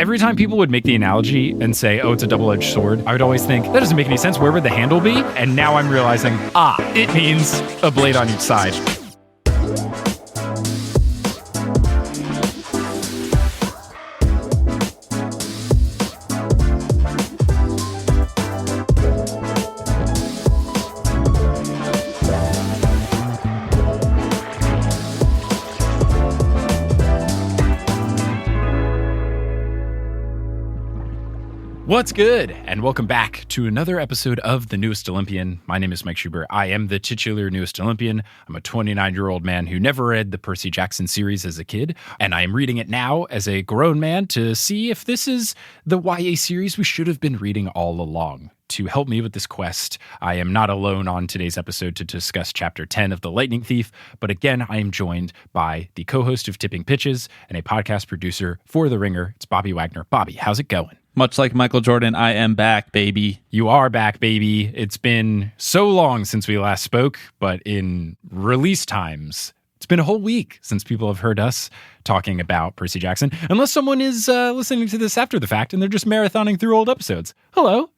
Every time people would make the analogy and say, oh, it's a double-edged sword, I would always think, that doesn't make any sense. Where would the handle be? And now I'm realizing, it means a blade on each side. What's good? And welcome back to another episode of The Newest Olympian. My name is Mike Schubert. I am the titular Newest Olympian. I'm a 29-year-old man who never read the Percy Jackson series as a kid, and I am reading it now as a grown man to see if this is the YA series we should have been reading all along. To help me with this quest, I am not alone on today's episode to discuss Chapter 10 of The Lightning Thief, but again, I am joined by the co-host of Tipping Pitches and a podcast producer for The Ringer. It's Bobby Wagner. Bobby, how's it going? Much like Michael Jordan, I am back, baby. You are back, baby. It's been so long since we last spoke, but in release times, it's been a whole week since people have heard us talking about Percy Jackson, unless someone is listening to this after the fact and they're just marathoning through old episodes. Hello.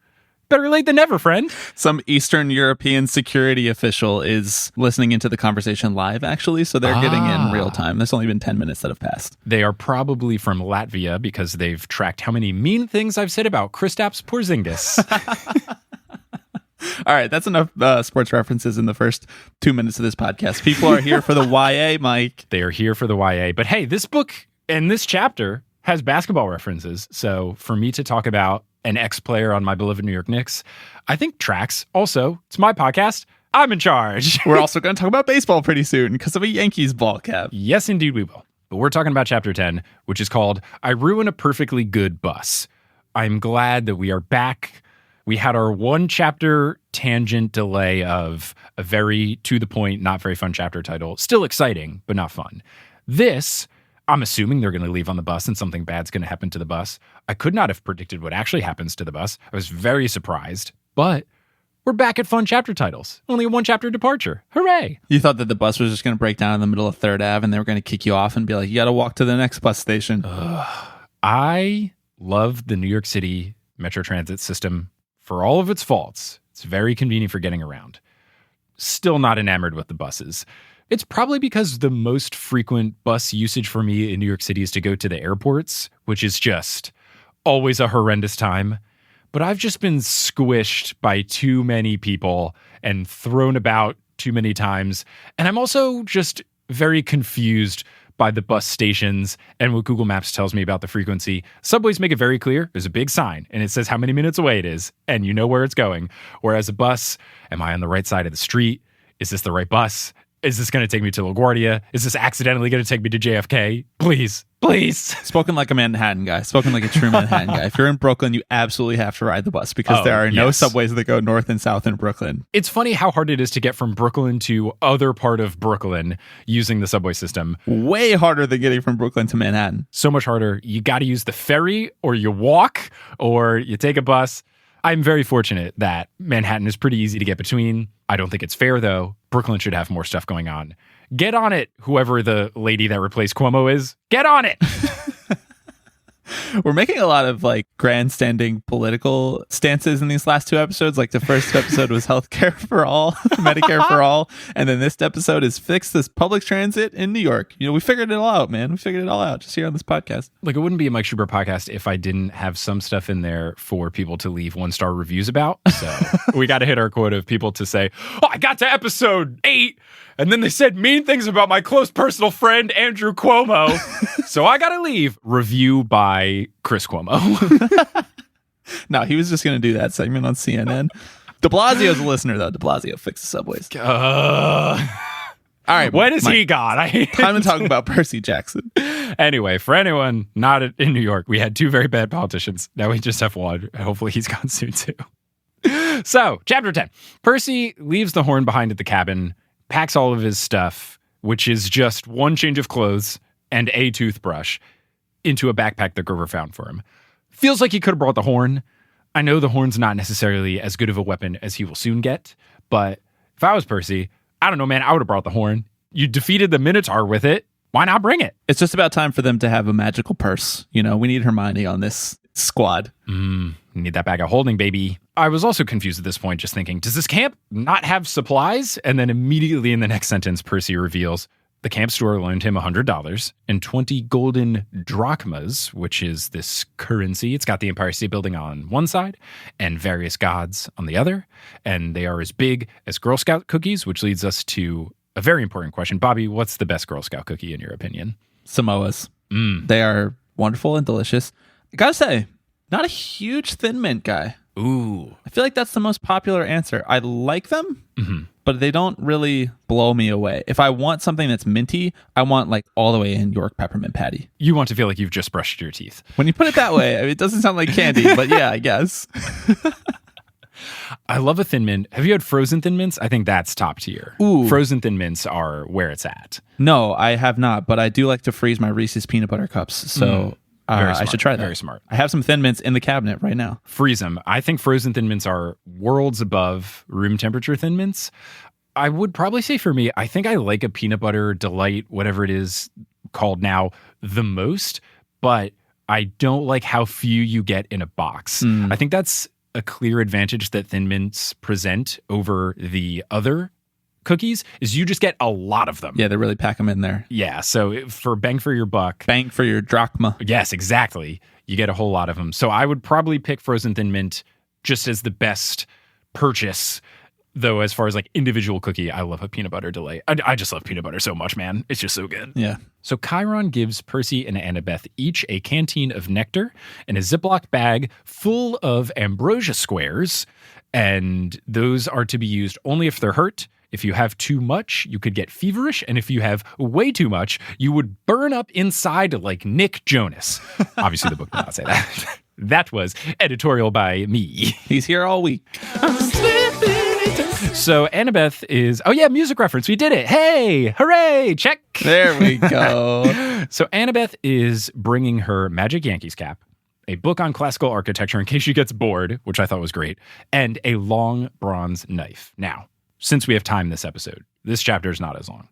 Better late than never, friend. Some Eastern European security official is listening into the conversation live, actually, so they're getting in real time. There's only been 10 minutes that have passed. They are probably from Latvia because they've tracked how many mean things I've said about Kristaps Porzingis. All right, that's enough sports references in the first 2 minutes of this podcast. People are here for the YA, Mike. They are here for the YA. But hey, this book and this chapter has basketball references. So for me to talk about an ex-player on my beloved New York Knicks, I think tracks. Also, it's my podcast. I'm in charge. We're also going to talk about baseball pretty soon because of a Yankees ball cap. Yes, indeed we will. But we're talking about Chapter 10, which is called I Ruin a Perfectly Good Bus. I'm glad that we are back. We had our one chapter tangent delay of a very to-the-point, not very fun chapter title. Still exciting, but not fun. This, I'm assuming they're going to leave on the bus and something bad's going to happen to the bus. I could not have predicted what actually happens to the bus. I was very surprised, but we're back at fun chapter titles. Only a one chapter departure. Hooray. You thought that the bus was just going to break down in the middle of 3rd Ave and they were going to kick you off and be like, you got to walk to the next bus station. I love the New York City Metro Transit system for all of its faults. It's very convenient for getting around. Still not enamored with the buses. It's probably because the most frequent bus usage for me in New York City is to go to the airports, which is just always a horrendous time. But I've just been squished by too many people and thrown about too many times. And I'm also just very confused by the bus stations and what Google Maps tells me about the frequency. Subways make it very clear. There's a big sign and it says how many minutes away it is and you know where it's going. Whereas a bus, am I on the right side of the street? Is this the right bus? Is this going to take me to LaGuardia? Is this accidentally going to take me to JFK? Please, please. Spoken like a Manhattan guy. Spoken like a true Manhattan guy. If you're in Brooklyn, you absolutely have to ride the bus because there are no subways that go north and south in Brooklyn. It's funny how hard it is to get from Brooklyn to other part of Brooklyn using the subway system. Way harder than getting from Brooklyn to Manhattan. So much harder. You got to use the ferry or you walk or you take a bus. I'm very fortunate that Manhattan is pretty easy to get between. I don't think it's fair, though. Brooklyn should have more stuff going on. Get on it, whoever the lady that replaced Cuomo is. Get on it! We're making a lot of grandstanding political stances in these last 2 episodes. Like the first episode was healthcare for all, Medicare for all. And then this episode is fix this public transit in New York. You know, we figured it all out, man. We figured it all out just here on this podcast. Like, it wouldn't be a Mike Schubert podcast if I didn't have some stuff in there for people to leave 1-star reviews about. So we got to hit our quota of people to say, oh, I got to episode 8. And then they said mean things about my close personal friend, Andrew Cuomo. So I got to leave. Review by Chris Cuomo. No, he was just going to do that segment on CNN. De Blasio's a listener, though. De Blasio, fix the subways. All right. When is he gone? Time to talk about Percy Jackson. Anyway, for anyone not in New York, we had 2 very bad politicians. Now we just have one. Hopefully he's gone soon, too. So, Chapter 10. Percy leaves the horn behind at the cabin, packs all of his stuff, which is just one change of clothes and a toothbrush, into a backpack that Grover found for him. Feels like he could have brought the horn. I know the horn's not necessarily as good of a weapon as he will soon get, but if I was Percy, I don't know, man, I would have brought the horn. You defeated the Minotaur with it. why not bring it? It's just about time for them to have a magical purse. You know, we need Hermione on this squad. Need that bag of holding, baby. I was also confused at this point, just thinking, does this camp not have supplies? And then immediately in the next sentence, Percy reveals the camp store loaned him $100 and 20 golden drachmas, which is this currency. It's got the Empire State Building on one side and various gods on the other. And they are as big as Girl Scout cookies, which leads us to a very important question. Bobby, what's the best Girl Scout cookie in your opinion? Samoas. They are wonderful and delicious. I gotta say, not a huge Thin Mint guy. Ooh. I feel like that's the most popular answer. I like them, but they don't really blow me away. If I want something that's minty, I want like all the way in York peppermint patty. You want to feel like you've just brushed your teeth. When you put it that way, I mean, it doesn't sound like candy, but yeah, I guess. I love a Thin Mint. Have you had frozen Thin Mints? I think that's top tier. Ooh. Frozen Thin Mints are where it's at. No, I have not, but I do like to freeze my Reese's peanut butter cups, so I should try that. Very smart. I have some Thin Mints in the cabinet right now. Freeze them. I think frozen Thin Mints are worlds above room temperature Thin Mints. I would probably say for me, I think I like a peanut butter delight, whatever it is called now, the most, but I don't like how few you get in a box. I think that's a clear advantage that Thin Mints present over the other cookies is you just get a lot of them. Yeah, they really pack them in there. Yeah, so for bang for your buck. Bang for your drachma. Yes, exactly. You get a whole lot of them. So I would probably pick frozen Thin Mint just as the best purchase. Though as far as like individual cookie, I love a peanut butter delight. I just love peanut butter so much, man. It's just so good. Yeah. So Chiron gives Percy and Annabeth each a canteen of nectar and a Ziploc bag full of ambrosia squares. And those are to be used only if they're hurt. If you have too much, you could get feverish. And if you have way too much, you would burn up inside like Nick Jonas. Obviously, the book did not say that. That was editorial by me. He's here all week. So Annabeth is, oh yeah, music reference. We did it. Hey, hooray, check. There we go. So Annabeth is bringing her magic Yankees cap, a book on classical architecture in case she gets bored, which I thought was great, and a long bronze knife. Now, since we have time this episode, this chapter is not as long.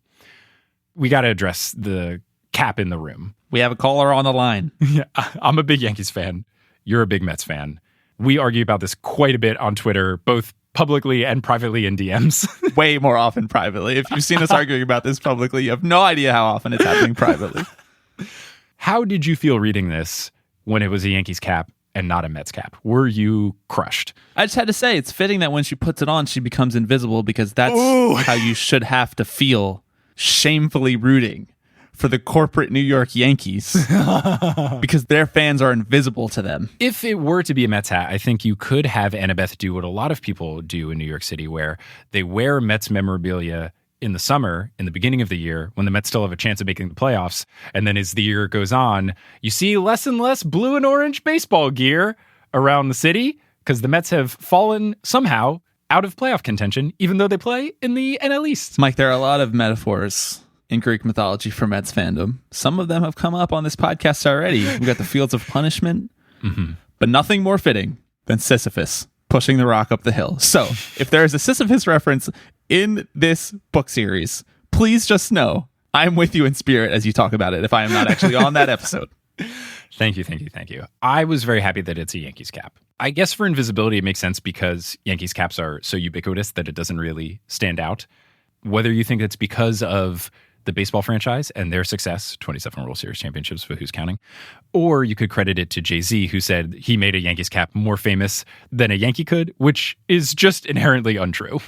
We got to address the cap in the room. We have a caller on the line. Yeah, I'm a big Yankees fan. You're a big Mets fan. We argue about this quite a bit on Twitter, both publicly and privately in DMs. Way more often privately. If you've seen us arguing about this publicly, you have no idea how often it's happening privately. How did you feel reading this when it was a Yankees cap and not a Mets cap? Were you crushed? I just had to say, it's fitting that when she puts it on, she becomes invisible because that's how you should have to feel shamefully rooting for the corporate New York Yankees because their fans are invisible to them. If it were to be a Mets hat, I think you could have Annabeth do what a lot of people do in New York City, where they wear Mets memorabilia in the summer, in the beginning of the year, when the Mets still have a chance of making the playoffs. And then as the year goes on, you see less and less blue and orange baseball gear around the city because the Mets have fallen somehow out of playoff contention, even though they play in the NL East. Mike, there are a lot of metaphors in Greek mythology for Mets fandom. Some of them have come up on this podcast already. We've got the Fields of Punishment, but nothing more fitting than Sisyphus pushing the rock up the hill. So if there is a Sisyphus reference in this book series, please just know I'm with you in spirit as you talk about it if I am not actually on that episode. Thank you. I was very happy that it's a Yankees cap. I guess for invisibility, it makes sense because Yankees caps are so ubiquitous that it doesn't really stand out. Whether you think it's because of the baseball franchise and their success, 27 World Series championships, for who's counting, or you could credit it to Jay-Z, who said he made a Yankees cap more famous than a Yankee could, which is just inherently untrue.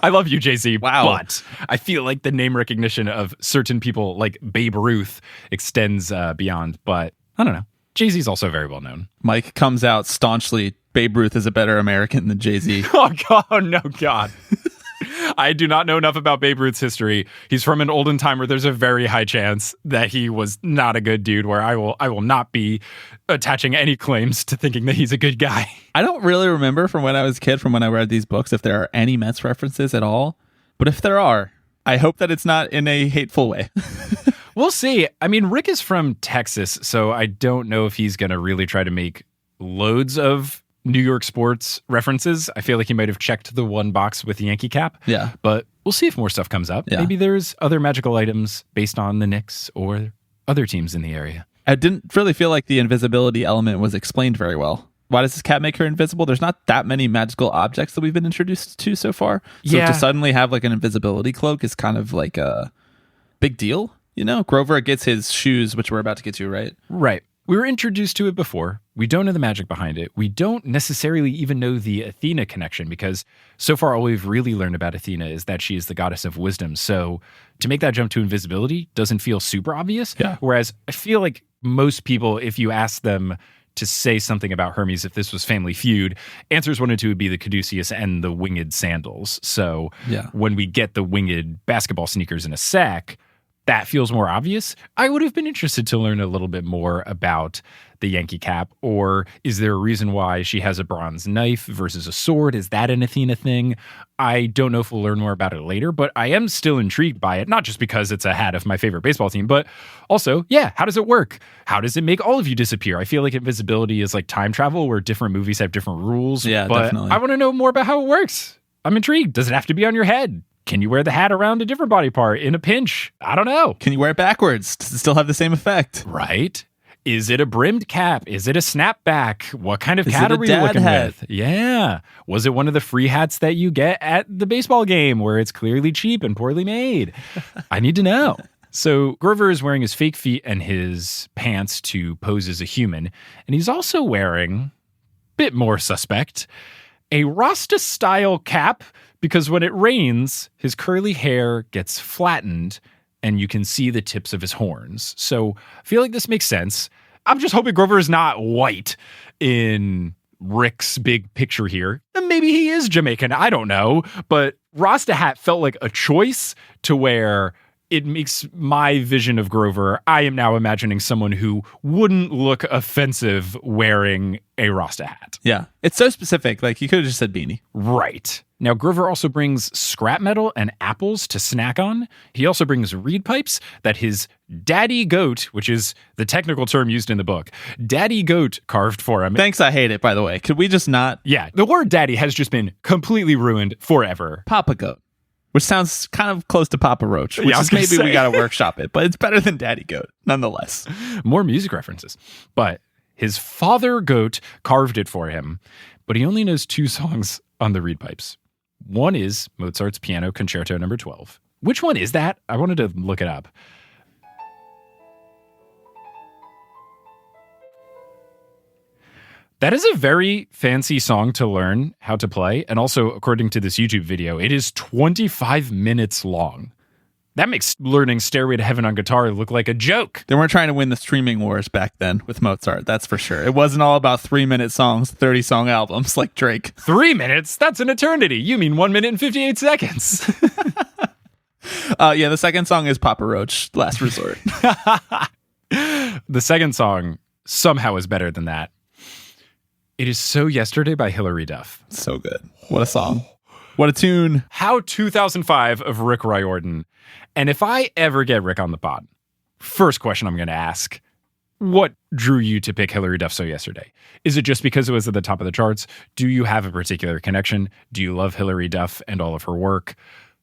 I love you, Jay-Z, wow. But I feel like the name recognition of certain people like Babe Ruth extends beyond, but I don't know. Jay-Z's also very well known. Mike comes out staunchly, Babe Ruth is a better American than Jay-Z. Oh, God, no, God. I do not know enough about Babe Ruth's history. He's from an olden time where there's a very high chance that he was not a good dude, where I will not be attaching any claims to thinking that he's a good guy. I don't really remember from when I was a kid, from when I read these books, if there are any Mets references at all. But if there are, I hope that it's not in a hateful way. We'll see. I mean, Rick is from Texas, so I don't know if he's going to really try to make loads of New York sports references. I feel like he might have checked the one box with the Yankee cap. Yeah. But We'll see if more stuff comes up. Yeah. Maybe there's other magical items based on the Knicks or other teams in the area. I didn't really feel like the invisibility element was explained very well. Why does this cat make her invisible? There's not that many magical objects that we've been introduced to so far. So Yeah. to suddenly have like an invisibility cloak is kind of like a big deal. You know, Grover gets his shoes, which we're about to get to, right? Right. We were introduced to it before. We don't know the magic behind it. We don't necessarily even know the Athena connection because so far all we've really learned about Athena is that she is the goddess of wisdom. So to make that jump to invisibility doesn't feel super obvious. Yeah. Whereas I feel like most people, if you ask them to say something about Hermes, if this was Family Feud, answers one and two would be the caduceus and the winged sandals. So Yeah. when we get the winged basketball sneakers in a sack, that feels more obvious. I would have been interested to learn a little bit more about the Yankee cap, or is there a reason why she has a bronze knife versus a sword? Is that an Athena thing? I don't know if we'll learn more about it later, but I am still intrigued by it, not just because it's a hat of my favorite baseball team, but also, yeah, how does it work? How does it make all of you disappear? I feel like invisibility is like time travel where different movies have different rules. Yeah, but definitely. I want to know more about how it works. I'm intrigued. Does it have to be on your head? Can you wear the hat around a different body part in a pinch? I don't know. Can you wear it backwards? Does it still have the same effect? Right? Is it a brimmed cap? Is it a snapback? What kind of Is hat it a are we dad looking hat? with? Yeah. Was it one of the free hats that you get at the baseball game where it's clearly cheap and poorly made? I need to know. So Grover is wearing his fake feet and his pants to pose as a human. And he's also wearing, bit more suspect, a Rasta-style cap because when it rains, his curly hair gets flattened and you can see the tips of his horns. So I feel like this makes sense. I'm just hoping Grover is not white in Rick's big picture here. And maybe he is Jamaican. I don't know. But Rasta hat felt like a choice to where it makes my vision of Grover. I am now imagining someone who wouldn't look offensive wearing a Rasta hat. Yeah. It's so specific. Like, you could have just said beanie. Right. Now, Grover also brings scrap metal and apples to snack on. He also brings reed pipes that his daddy goat, which is the technical term used in the book, daddy goat carved for him. Thanks, I hate it, by the way. Could we just not? Yeah, the word daddy has just been completely ruined forever. Papa Goat, which sounds kind of close to Papa Roach, which Yeah, I was is gonna maybe say. we got to workshop it, but it's better than Daddy Goat, nonetheless. More music references. But his father goat carved it for him, but he only knows 2 songs on the reed pipes. One is Mozart's Piano Concerto number 12. Which one is that? I wanted to look it up. That is a very fancy song to learn how to play. And also, according to this YouTube video, it is 25 minutes long. That makes learning Stairway to Heaven on guitar look like a joke. They weren't trying to win the streaming wars back then with Mozart, that's for sure. It wasn't all about 3-minute songs, 30-song albums like Drake. 3 minutes? That's an eternity. You mean 1 minute and 58 seconds. Yeah, the second song is Papa Roach, Last Resort. The second song somehow is better than that. It is So Yesterday by Hilary Duff. So good. What a song. What a tune. How 2005 of Rick Riordan. And if I ever get Rick on the pod, first question I'm going to ask, what drew you to pick Hilary Duff So Yesterday? Is it just because it was at the top of the charts? Do you have a particular connection? Do you love Hilary Duff and all of her work?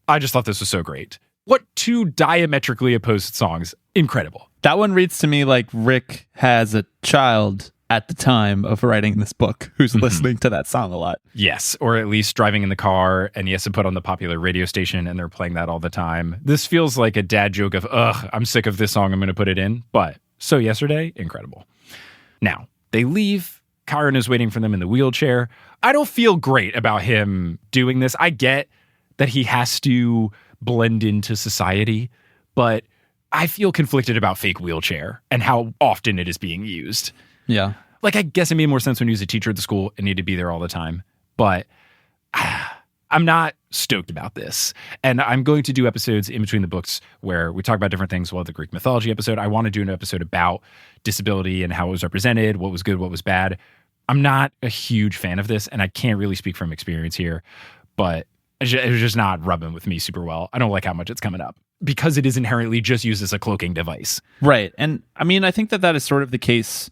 I just thought this was so great. What 2 diametrically opposed songs. Incredible. That one reads to me like Rick has a child at the time of writing this book who's listening to that song a lot. Yes, or at least driving in the car and he has to put on the popular radio station and they're playing that all the time. This feels like a dad joke of, I'm sick of this song, I'm going to put it in. But So Yesterday, incredible. Now, they leave. Kyron is waiting for them in the wheelchair. I don't feel great about him doing this. I get that he has to blend into society, but I feel conflicted about fake wheelchair and how often it is being used. Yeah. Like, I guess it made more sense when he was a teacher at the school and needed to be there all the time. But I'm not stoked about this. And I'm going to do episodes in between the books where we talk about different things. We'll have the Greek mythology episode. I want to do an episode about disability and how it was represented, what was good, what was bad. I'm not a huge fan of this, and I can't really speak from experience here. But it was just not rubbing with me super well. I don't like how much it's coming up because it is inherently just used as a cloaking device. Right. And I mean, I think that is sort of the case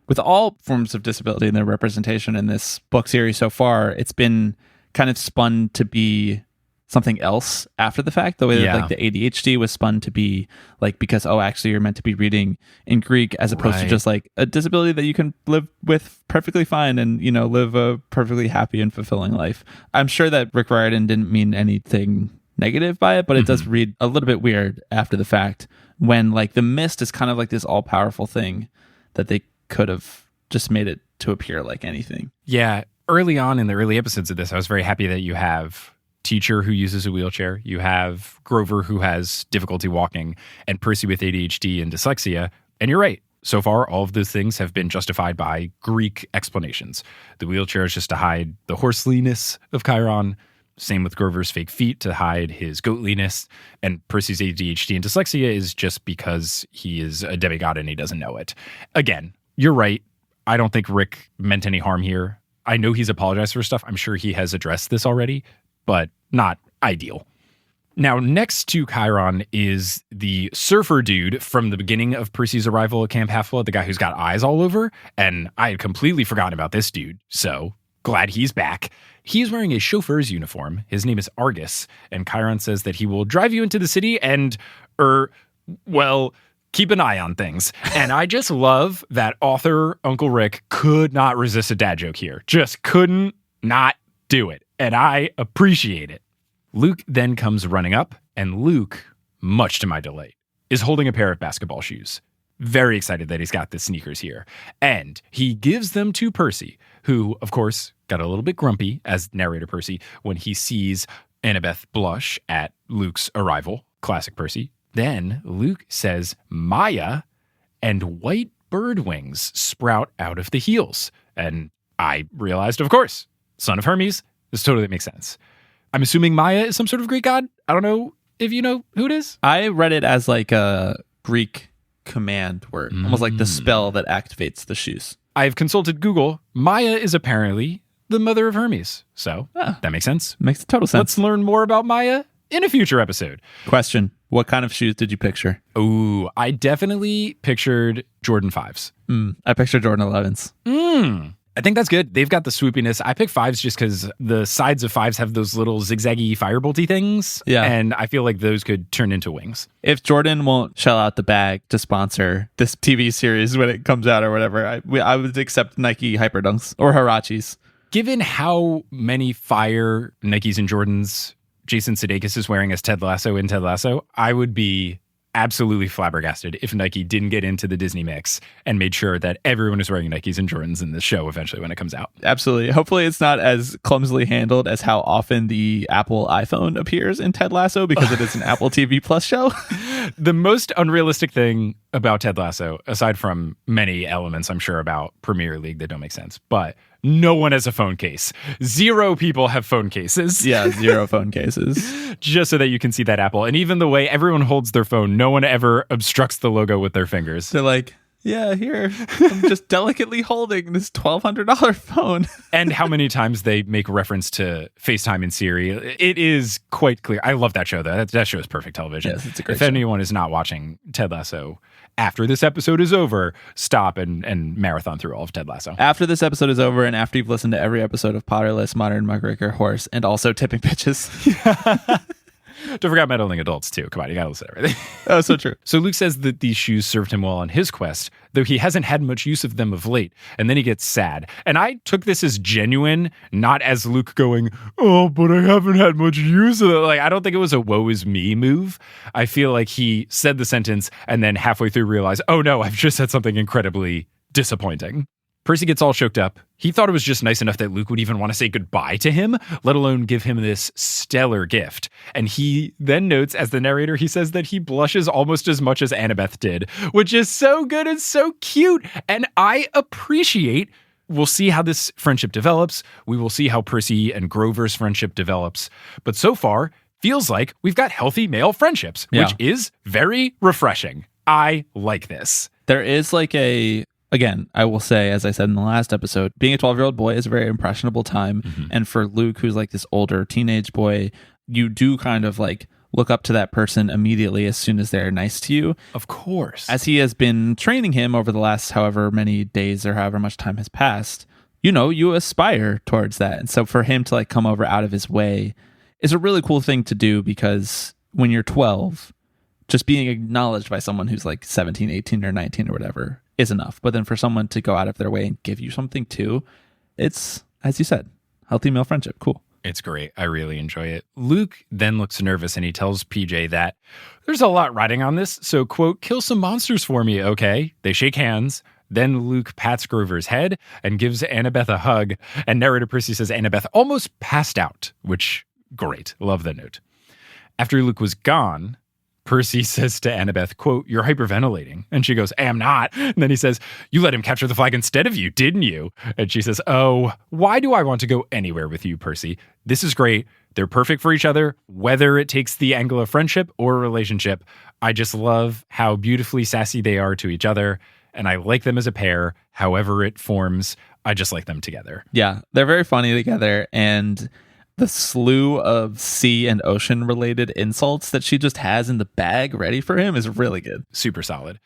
with all forms of disability and their representation in this book series so far. It's been kind of spun to be something else after the fact, the way that Yeah. like the ADHD was spun to be like, because, oh, actually you're meant to be reading in Greek as opposed to Right. just like a disability that you can live with perfectly fine and, you know, live a perfectly happy and fulfilling life. I'm sure that Rick Riordan didn't mean anything negative by it, but it does read a little bit weird after the fact when like the mist is kind of like this all-powerful thing that they could have just made it to appear like anything. Yeah. Early on in the early episodes of this, I was very happy that you have Teacher who uses a wheelchair, you have Grover who has difficulty walking, and Percy with ADHD and dyslexia. And you're right. So far, all of those things have been justified by Greek explanations. The wheelchair is just to hide the horseliness of Chiron. Same with Grover's fake feet to hide his goatliness. And Percy's ADHD and dyslexia is just because he is a demigod and he doesn't know it. Again, you're right. I don't think Rick meant any harm here. I know he's apologized for stuff. I'm sure he has addressed this already, but not ideal. Now, next to Chiron is the surfer dude from the beginning of Percy's arrival at Camp Half-Blood, the guy who's got eyes all over. And I had completely forgotten about this dude, so glad he's back. He's wearing a chauffeur's uniform. His name is Argus, and Chiron says that he will drive you into the city and, well, keep an eye on things. And I just love that author Uncle Rick could not resist a dad joke here. Just couldn't not do it. And I appreciate it. Luke then comes running up, and Luke, much to my delight, is holding a pair of basketball shoes. Very excited that he's got the sneakers here. And he gives them to Percy, who, of course, got a little bit grumpy, as narrator Percy, when he sees Annabeth blush at Luke's arrival. Classic Percy. Then Luke says Maya, and white bird wings sprout out of the heels. And I realized, of course, son of Hermes, this totally makes sense. I'm assuming Maya is some sort of Greek god. I don't know if you know who it is. I read it as like a Greek command word, almost like the spell that activates the shoes. I've consulted Google. Maya is apparently the mother of Hermes. So that makes sense. Makes total sense. Let's learn more about Maya in a future episode. Question. What kind of shoes did you picture? Ooh, I definitely pictured Jordan 5s. I pictured Jordan 11s. I think that's good. They've got the swoopiness. I pick 5s just because the sides of 5s have those little zigzaggy firebolty things. Yeah. And I feel like those could turn into wings. If Jordan won't shell out the bag to sponsor this TV series when it comes out or whatever, I would accept Nike Hyperdunks or Huaraches. Given how many fire Nikes and Jordans Jason Sudeikis is wearing as Ted Lasso in Ted Lasso, I would be absolutely flabbergasted if Nike didn't get into the Disney mix and made sure that everyone is wearing Nikes and Jordans in this show eventually when it comes out. Absolutely. Hopefully it's not as clumsily handled as how often the Apple iPhone appears in Ted Lasso because it is an Apple TV Plus show. The most unrealistic thing about Ted Lasso, aside from many elements I'm sure about Premier League that don't make sense, but no one has a phone case. 0 people have phone cases. Yeah, 0 phone cases. Just so that you can see that Apple. And even the way everyone holds their phone, no one ever obstructs the logo with their fingers. They're like, yeah, here, I'm just delicately holding this $1,200 phone. And how many times they make reference to FaceTime and Siri. It is quite clear. I love that show, though. That show is perfect television. Yes, it's a great If show. anyone is not watching Ted Lasso, after this episode is over, stop and marathon through all of Ted Lasso. After this episode is over and after you've listened to every episode of Potterless, Modern Muckraker Horse, and also Tipping Pitches. Don't forget meddling adults, too. Come on, you gotta listen to everything. Oh, so true. So Luke says that these shoes served him well on his quest, though he hasn't had much use of them of late. And then he gets sad. And I took this as genuine, not as Luke going, oh, but I haven't had much use of it. Like, I don't think it was a woe is me move. I feel like he said the sentence and then halfway through realized, oh no, I've just said something incredibly disappointing. Percy gets all choked up. He thought it was just nice enough that Luke would even want to say goodbye to him, let alone give him this stellar gift. And he then notes, as the narrator, he says that he blushes almost as much as Annabeth did, which is so good and so cute. And I appreciate, we'll see how this friendship develops. We will see how Percy and Grover's friendship develops. But so far, feels like we've got healthy male friendships, which is very refreshing. I like this. There is like again, I will say, as I said in the last episode, being a 12-year-old boy is a very impressionable time. And for Luke, who's like this older teenage boy, you do kind of like look up to that person immediately as soon as they're nice to you. Of course. As he has been training him over the last however many days or however much time has passed, you know, you aspire towards that. And so for him to like come over out of his way is a really cool thing to do, because when you're 12, just being acknowledged by someone who's like 17, 18, or 19 or whatever is enough. But then for someone to go out of their way and give you something too, it's, as you said, healthy male friendship. Cool. It's great. I really enjoy it. Luke then looks nervous and he tells PJ that there's a lot riding on this. So, quote, kill some monsters for me, okay? They shake hands. Then Luke pats Grover's head and gives Annabeth a hug. And narrator Percy says Annabeth almost passed out, which, great. Love that note. After Luke was gone, Percy says to Annabeth, quote, you're hyperventilating. And she goes, I am not. And then he says, you let him capture the flag instead of you, didn't you? And she says, oh, why do I want to go anywhere with you, Percy? This is great. They're perfect for each other, whether it takes the angle of friendship or relationship. I just love how beautifully sassy they are to each other. And I like them as a pair. However it forms, I just like them together. Yeah, they're very funny together. And the slew of sea and ocean related insults that she just has in the bag ready for him is really good. Super solid.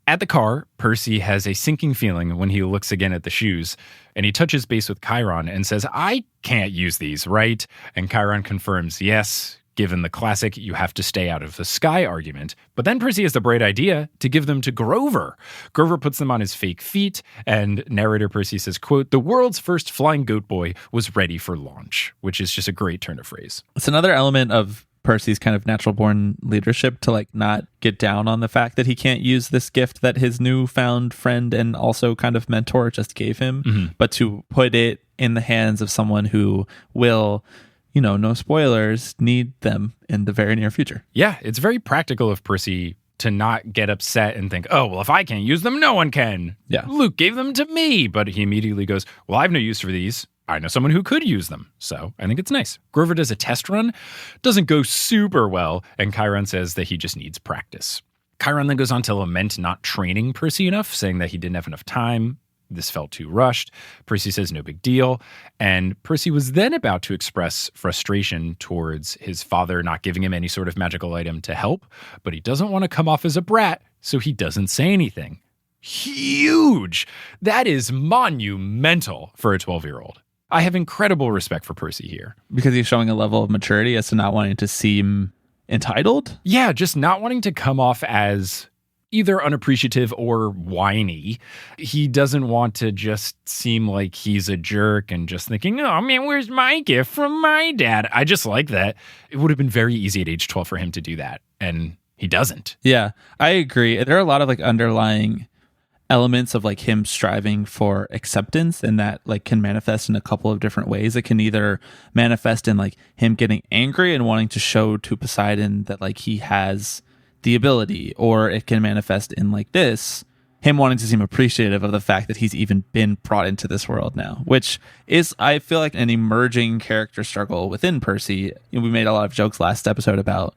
At the car, Percy has a sinking feeling when he looks again at the shoes, and he touches base with Chiron and says, I can't use these, right? And Chiron confirms, yes, given the classic you have to stay out of the sky argument. But then Percy has the bright idea to give them to Grover. Grover puts them on his fake feet, and narrator Percy says, quote, the world's first flying goat boy was ready for launch, which is just a great turn of phrase. It's another element of Percy's kind of natural born leadership to like not get down on the fact that he can't use this gift that his newfound friend and also kind of mentor just gave him, but to put it in the hands of someone who will, you know, no spoilers, need them in the very near future. Yeah, it's very practical of Percy to not get upset and think, oh, well, if I can't use them, no one can. Yeah. Luke gave them to me. But he immediately goes, well, I have no use for these. I know someone who could use them. So I think it's nice. Grover does a test run. Doesn't go super well. And Chiron says that he just needs practice. Chiron then goes on to lament not training Percy enough, saying that he didn't have enough time. This felt too rushed. Percy says no big deal. And Percy was then about to express frustration towards his father not giving him any sort of magical item to help, but he doesn't want to come off as a brat, so he doesn't say anything. Huge! That is monumental for a 12-year-old. I have incredible respect for Percy here. Because he's showing a level of maturity as to not wanting to seem entitled? Yeah, just not wanting to come off as either unappreciative or whiny. He doesn't want to just seem like he's a jerk and just thinking, oh man, where's my gift from my dad? I just like that. It would have been very easy at age 12 for him to do that, and he doesn't. Yeah, I agree. There are a lot of like underlying elements of like him striving for acceptance, and that like can manifest in a couple of different ways. It can either manifest in like him getting angry and wanting to show to Poseidon that like he has the ability, or it can manifest in like this, him wanting to seem appreciative of the fact that he's even been brought into this world now, which is, I feel like, an emerging character struggle within Percy. We made a lot of jokes last episode about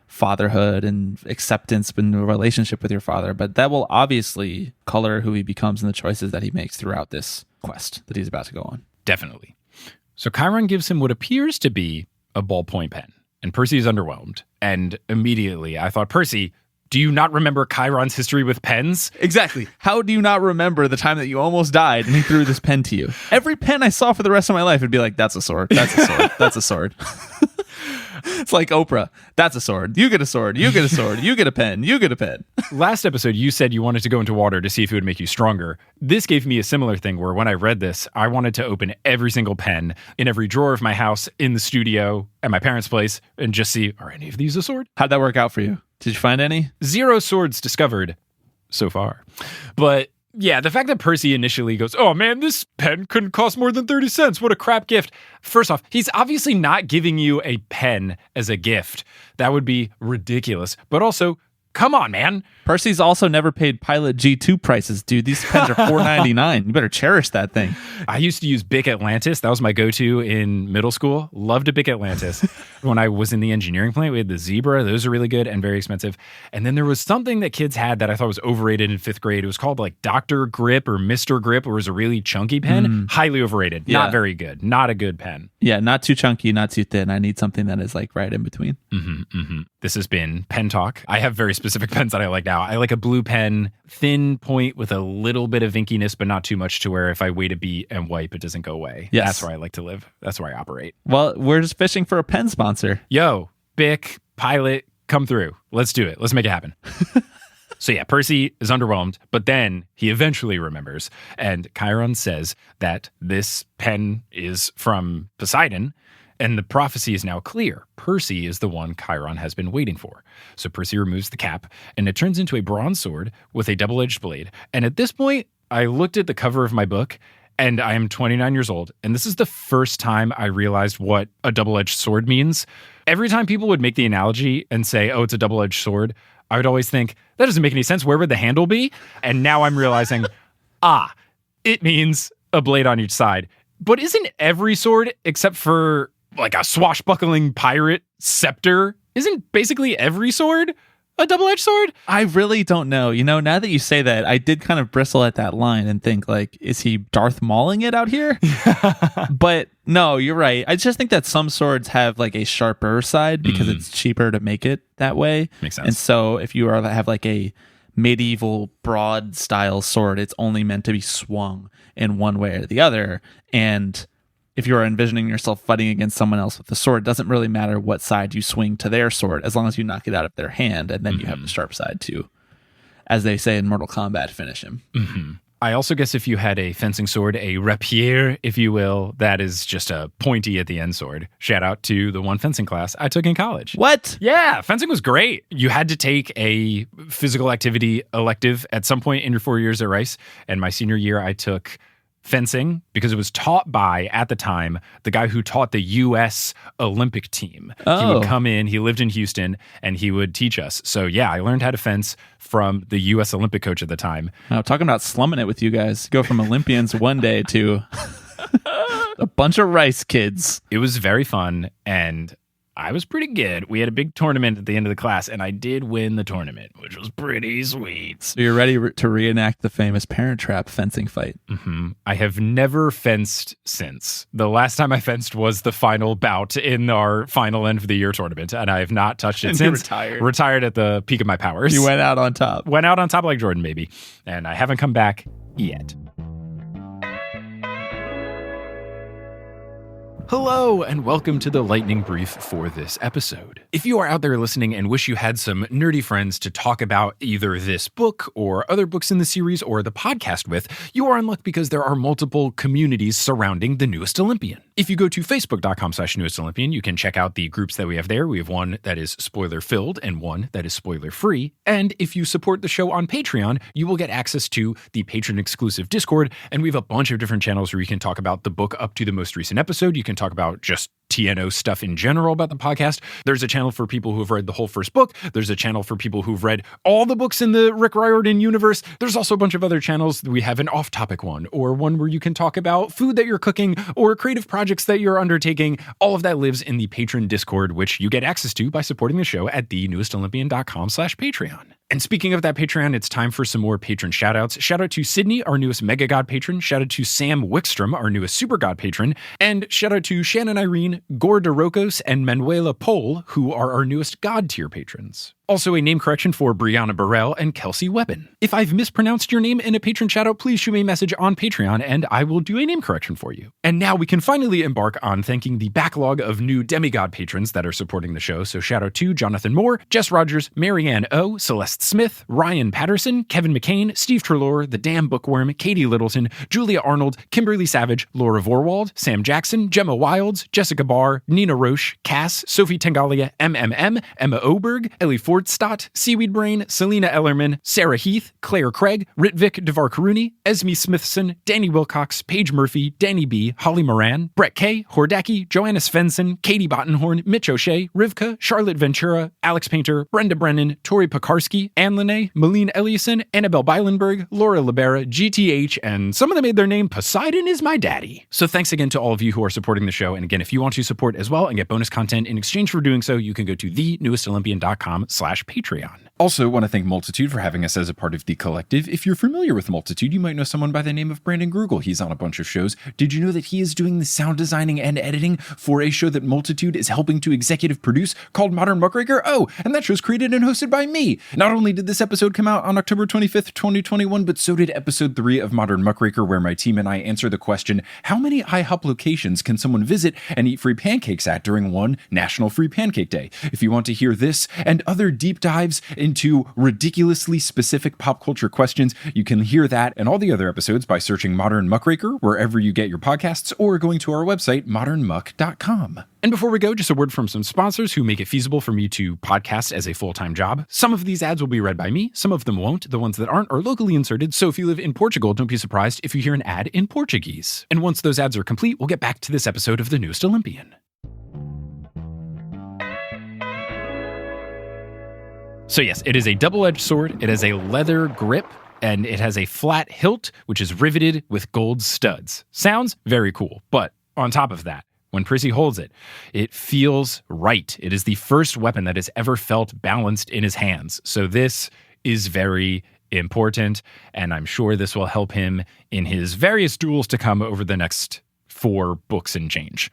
fatherhood and acceptance in a relationship with your father, but that will obviously color who he becomes and the choices that he makes throughout this quest that he's about to go on. Definitely. So Chiron gives him what appears to be a ballpoint pen, and Percy is underwhelmed. And immediately I thought, Percy, do you not remember Chiron's history with pens? Exactly. How do you not remember the time that you almost died and he threw this pen to you? Every pen I saw for the rest of my life would be like, that's a sword. That's a sword. That's a sword. It's like Oprah. That's a sword. You get a sword. You get a sword. You get a pen. You get a pen. Last episode, you said you wanted to go into water to see if it would make you stronger. This gave me a similar thing where when I read this, I wanted to open every single pen in every drawer of my house, in the studio, at my parents' place, and just see, are any of these a sword? How'd that work out for you? Did you find any? 0 swords discovered so far. But yeah, the fact that Percy initially goes, oh man, this pen couldn't cost more than 30 cents. What a crap gift. First off, he's obviously not giving you a pen as a gift. That would be ridiculous. But also, come on, man. Percy's also never paid Pilot G2 prices, dude. These pens are $4.99. You better cherish that thing. I used to use Bic Atlantis. That was my go-to in middle school. Loved a Bic Atlantis. When I was in the engineering plant, we had the Zebra. Those are really good and very expensive. And then there was something that kids had that I thought was overrated in 5th grade. It was called like Dr. Grip or Mr. Grip. It was a really chunky pen. Highly overrated. Yeah. Not very good. Not a good pen. Yeah, not too chunky, not too thin. I need something that is like right in between. This has been Pen Talk. I have very specific specific pens that I like now. I like a blue pen, thin point with a little bit of inkiness, but not too much to where if I wait a beat and wipe, it doesn't go away. Yes. That's where I like to live. That's where I operate. Well, we're just fishing for a pen sponsor. Yo, Bic, Pilot, come through. Let's do it. Let's make it happen. So yeah, Percy is underwhelmed, but then he eventually remembers. And Chiron says that this pen is from Poseidon, and the prophecy is now clear. Percy is the one Chiron has been waiting for. So Percy removes the cap, and it turns into a bronze sword with a double-edged blade. And at this point, I looked at the cover of my book, and I am 29 years old, and this is the first time I realized what a double-edged sword means. Every time people would make the analogy and say, oh, it's a double-edged sword, I would always think, that doesn't make any sense. Where would the handle be? And now I'm realizing, it means a blade on each side. But isn't every sword, except for like a swashbuckling pirate scepter, isn't basically every sword a double-edged sword? I really don't know. You know, now that you say that, I did kind of bristle at that line and think, like, is he Darth Mauling it out here? But no, you're right. I just think that some swords have like a sharper side because it's cheaper to make it that way. Makes sense. And so if you have like a medieval broad style sword, it's only meant to be swung in one way or the other. And if you are envisioning yourself fighting against someone else with a sword, it doesn't really matter what side you swing to their sword, as long as you knock it out of their hand, and then you have the sharp side to, as they say in Mortal Kombat, finish him. Mm-hmm. I also guess if you had a fencing sword, a rapier, if you will, that is just a pointy at the end sword. Shout out to the one fencing class I took in college. What? Yeah, fencing was great. You had to take a physical activity elective at some point in your 4 years at Rice, and my senior year I took fencing because it was taught by, at the time, the guy who taught the U.S. Olympic team. Oh. He would come in, he lived in Houston, and he would teach us. So yeah, I learned how to fence from the U.S. Olympic coach at the time. Now, talking about slumming it with you guys. Go from Olympians one day to a bunch of Rice kids. It was very fun, and I was pretty good. We had a big tournament at the end of the class, and I did win the tournament, which was pretty sweet. So you're ready to reenact the famous Parent Trap fencing fight. Mm-hmm. I have never fenced since. The last time I fenced was the final bout in our final end of the year tournament, and I have not touched it since. Retired at the peak of my powers. You went out on top. Went out on top like Jordan, baby. And I haven't come back yet. Hello, and welcome to the lightning brief for this episode. If you are out there listening and wish you had some nerdy friends to talk about either this book or other books in the series or the podcast with, you are in luck because there are multiple communities surrounding the Newest Olympian. If you go to facebook.com/Newest Olympian, you can check out the groups that we have there. We have one that is spoiler-filled and one that is spoiler-free. And if you support the show on Patreon, you will get access to the patron-exclusive Discord, and we have a bunch of different channels where you can talk about the book up to the most recent episode. You can talk about just TNO stuff in general about the podcast. There's a channel for people who have read the whole first book. There's a channel for people who've read all the books in the Rick Riordan universe. There's also a bunch of other channels. We have an off-topic one, or one where you can talk about food that you're cooking or creative projects that you're undertaking. All of that lives in the Patron Discord, which you get access to by supporting the show at thenewestolympian.com/Patreon. And speaking of that Patreon, it's time for some more patron shoutouts. Shout out to Sydney, our newest Mega God patron. Shout out to Sam Wickstrom, our newest Super God patron. And shout out to Shannon Irene, Gord DeRocos, and Manuela Pole, who are our newest God tier patrons. Also, a name correction for Brianna Burrell and Kelsey Webben. If I've mispronounced your name in a patron shoutout, please shoot me a message on Patreon and I will do a name correction for you. And now we can finally embark on thanking the backlog of new demigod patrons that are supporting the show. So shout out to Jonathan Moore, Jess Rogers, Marianne O, Celeste Smith, Ryan Patterson, Kevin McCain, Steve Trelaw, The Damn Bookworm, Katie Littleton, Julia Arnold, Kimberly Savage, Laura Vorwald, Sam Jackson, Gemma Wilds, Jessica Barr, Nina Roche, Cass, Sophie Tengalia, MMM, Emma Oberg, Ellie Fordstott, Seaweed Brain, Selena Ellerman, Sarah Heath, Claire Craig, Ritvik Devar Karuni, Esme Smithson, Danny Wilcox, Paige Murphy, Danny B, Holly Moran, Brett K, Hordaki, Joanna Svensson, Katie Bottenhorn, Mitch O'Shea, Rivka, Charlotte Ventura, Alex Painter, Brenda Brennan, Tori Pekarski, Ann Lene, Malene Eliason, Annabelle Bylenberg, Laura Libera, GTH, and some of them made their name Poseidon is my daddy. So thanks again to all of you who are supporting the show. And again, if you want to support as well and get bonus content in exchange for doing so, you can go to thenewestolympian.com/patron. patreon. Also, want to thank Multitude for having us as a part of the collective. If you're familiar with Multitude, you might know someone by the name of Brandon Grugel. He's on a bunch of shows. Did you know that he is doing the sound designing and editing for a show that Multitude is helping to executive produce called Modern Muckraker? Oh, and that show's created and hosted by me. Not only did this episode come out on October 25th, 2021, but so did episode 3 of Modern Muckraker, where my team and I answer the question, how many IHOP locations can someone visit and eat free pancakes at during one National Free Pancake Day? If you want to hear this and other deep dives into ridiculously specific pop culture questions, you can hear that and all the other episodes by searching Modern Muckraker wherever you get your podcasts or going to our website, modernmuck.com. And before we go, just a word from some sponsors who make it feasible for me to podcast as a full-time job. Some of these ads will be read by me, some of them won't. The ones that aren't are locally inserted, so if you live in Portugal, don't be surprised if you hear an ad in Portuguese. And once those ads are complete, we'll get back to this episode of the newest Olympian. So yes, it is a double-edged sword. It has a leather grip, and it has a flat hilt, which is riveted with gold studs. Sounds very cool, but on top of that, when Percy holds it, it feels right. It is the first weapon that has ever felt balanced in his hands. So this is very important, and I'm sure this will help him in his various duels to come over the next 4 books and change.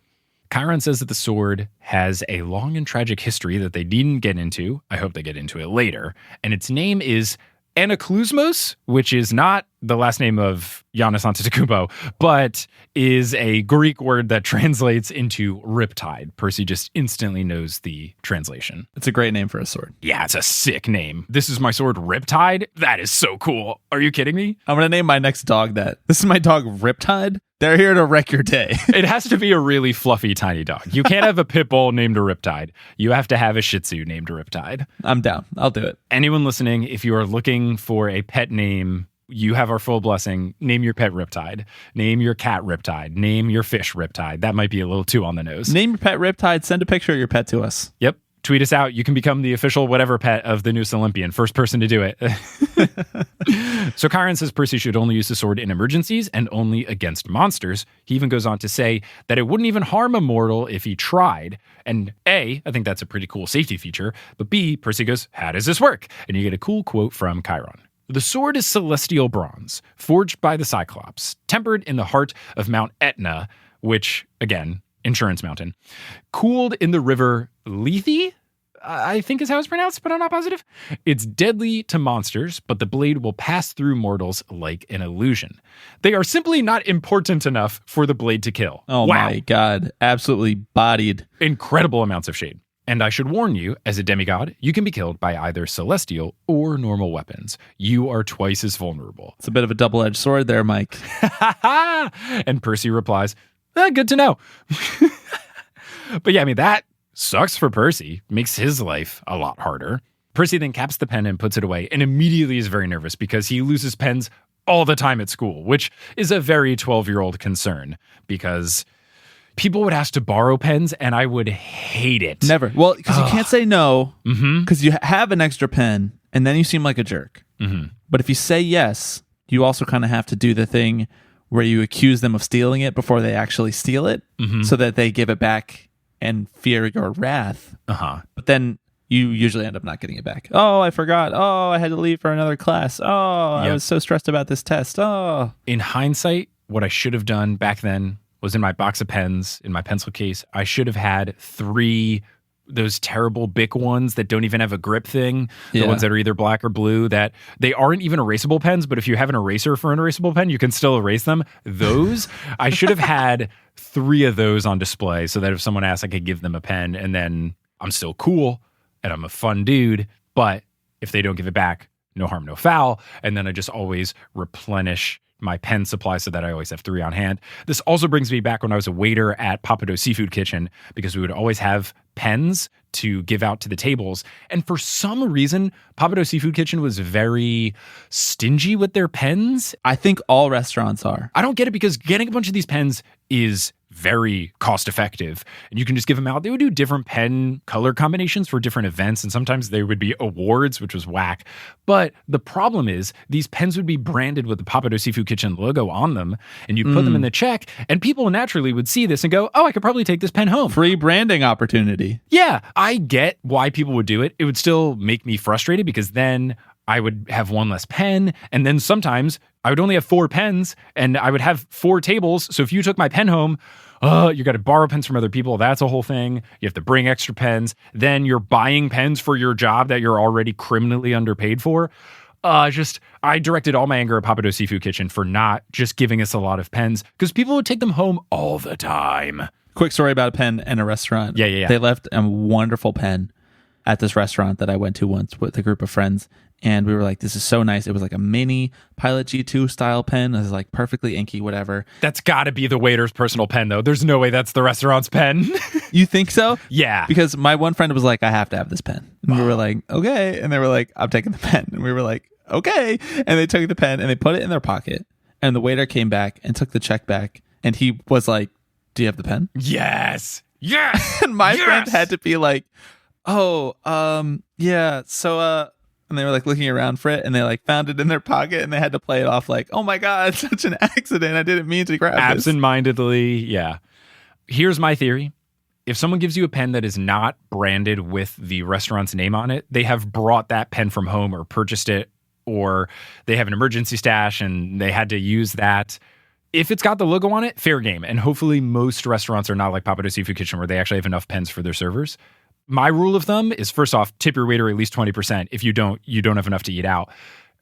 Chiron says that the sword has a long and tragic history that they didn't get into. I hope they get into it later. And its name is Anaklusmos, which is not the last name of Giannis Antetokounmpo, but is a Greek word that translates into riptide. Percy just instantly knows the translation. It's a great name for a sword. Yeah, it's a sick name. This is my sword, Riptide? That is so cool. Are you kidding me? I'm going to name my next dog that. This is my dog, Riptide. They're here to wreck your day. It has to be a really fluffy, tiny dog. You can't have a pit bull named a Riptide. You have to have a Shih Tzu named Riptide. I'm down. I'll do it. Anyone listening, if you are looking for a pet name, you have our full blessing. Name your pet Riptide. Name your cat Riptide. Name your fish Riptide. That might be a little too on the nose. Name your pet Riptide. Send a picture of your pet to us. Yep. Tweet us out. You can become the official whatever pet of the newest Olympian. First person to do it. So Chiron says Percy should only use the sword in emergencies and only against monsters. He even goes on to say that it wouldn't even harm a mortal if he tried. And A, I think that's a pretty cool safety feature. But B, Percy goes, how does this work? And you get a cool quote from Chiron. The sword is celestial bronze, forged by the Cyclops, tempered in the heart of Mount Etna, which, again, Insurance Mountain, cooled in the river Lethe, I think is how it's pronounced, but I'm not positive. It's deadly to monsters, but the blade will pass through mortals like an illusion. They are simply not important enough for the blade to kill. Oh wow. My God. Absolutely bodied. Incredible amounts of shade. And I should warn you, as a demigod, you can be killed by either celestial or normal weapons. You are twice as vulnerable. It's a bit of a double-edged sword there, Mike. And Percy replies, good to know. But yeah, I mean, that sucks for Percy. Makes his life a lot harder. Percy then caps the pen and puts it away and immediately is very nervous because he loses pens all the time at school, which is a very 12-year-old concern because people would ask to borrow pens and I would hate it. Never. Well, because you can't say no because you have an extra pen and then you seem like a jerk. Mm-hmm. But if you say yes, you also kind of have to do the thing where you accuse them of stealing it before they actually steal it so that they give it back and fear your wrath. But then you usually end up not getting it back. Oh, I forgot. Oh, I had to leave for another class. Oh, I was so stressed about this test. Oh. In hindsight, what I should have done back then was in my box of pens, in my pencil case, I should have had 3 those terrible Bic ones that don't even have a grip thing. The ones that are either black or blue, that they aren't even erasable pens, but if you have an eraser for an erasable pen, you can still erase them. Those, I should have had 3 of those on display so that if someone asks, I could give them a pen and then I'm still cool and I'm a fun dude. But if they don't give it back, no harm, no foul. And then I just always replenish my pen supply so that I always have 3 on hand. This also brings me back when I was a waiter at Papado Seafood Kitchen because we would always have pens to give out to the tables. And for some reason, Papado Seafood Kitchen was very stingy with their pens. I think all restaurants are. I don't get it because getting a bunch of these pens is very cost effective. And you can just give them out. They would do different pen color combinations for different events. And sometimes they would be awards, which was whack. But the problem is these pens would be branded with the Papado Seafood Kitchen logo on them. And you'd put them in the check. And people naturally would see this and go, oh, I could probably take this pen home. Free branding opportunity. Yeah, I get why people would do it. It would still make me frustrated because then I would have one less pen. And then sometimes I would only have 4 pens and I would have 4 tables. So if you took my pen home, you got to borrow pens from other people. That's a whole thing. You have to bring extra pens. Then you're buying pens for your job that you're already criminally underpaid for. I directed all my anger at Papado Seafood Kitchen for not just giving us a lot of pens because people would take them home all the time. Quick story about a pen and a restaurant. Yeah. They left a wonderful pen at this restaurant that I went to once with a group of friends. And we were like, this is so nice. It was like a mini Pilot G2 style pen. It was like perfectly inky, whatever. That's got to be the waiter's personal pen, though. There's no way that's the restaurant's pen. You think so? Yeah. Because my one friend was like, I have to have this pen. And we were like, okay. And they were like, I'm taking the pen. And we were like, okay. And they took the pen and they put it in their pocket. And the waiter came back and took the check back. And he was like, do you have the pen? Yes. And my friend had to be like, oh, yeah. So, and they were like looking around for it and they like found it in their pocket and they had to play it off like, oh my God, such an accident. I didn't mean to grab this. Absentmindedly. Yeah. Here's my theory. If someone gives you a pen that is not branded with the restaurant's name on it, they have brought that pen from home or purchased it, or they have an emergency stash and they had to use that. If it's got the logo on it, fair game. And hopefully most restaurants are not like Papado Seafood Kitchen where they actually have enough pens for their servers. My rule of thumb is, first off, tip your waiter at least 20%. If you don't have enough to eat out.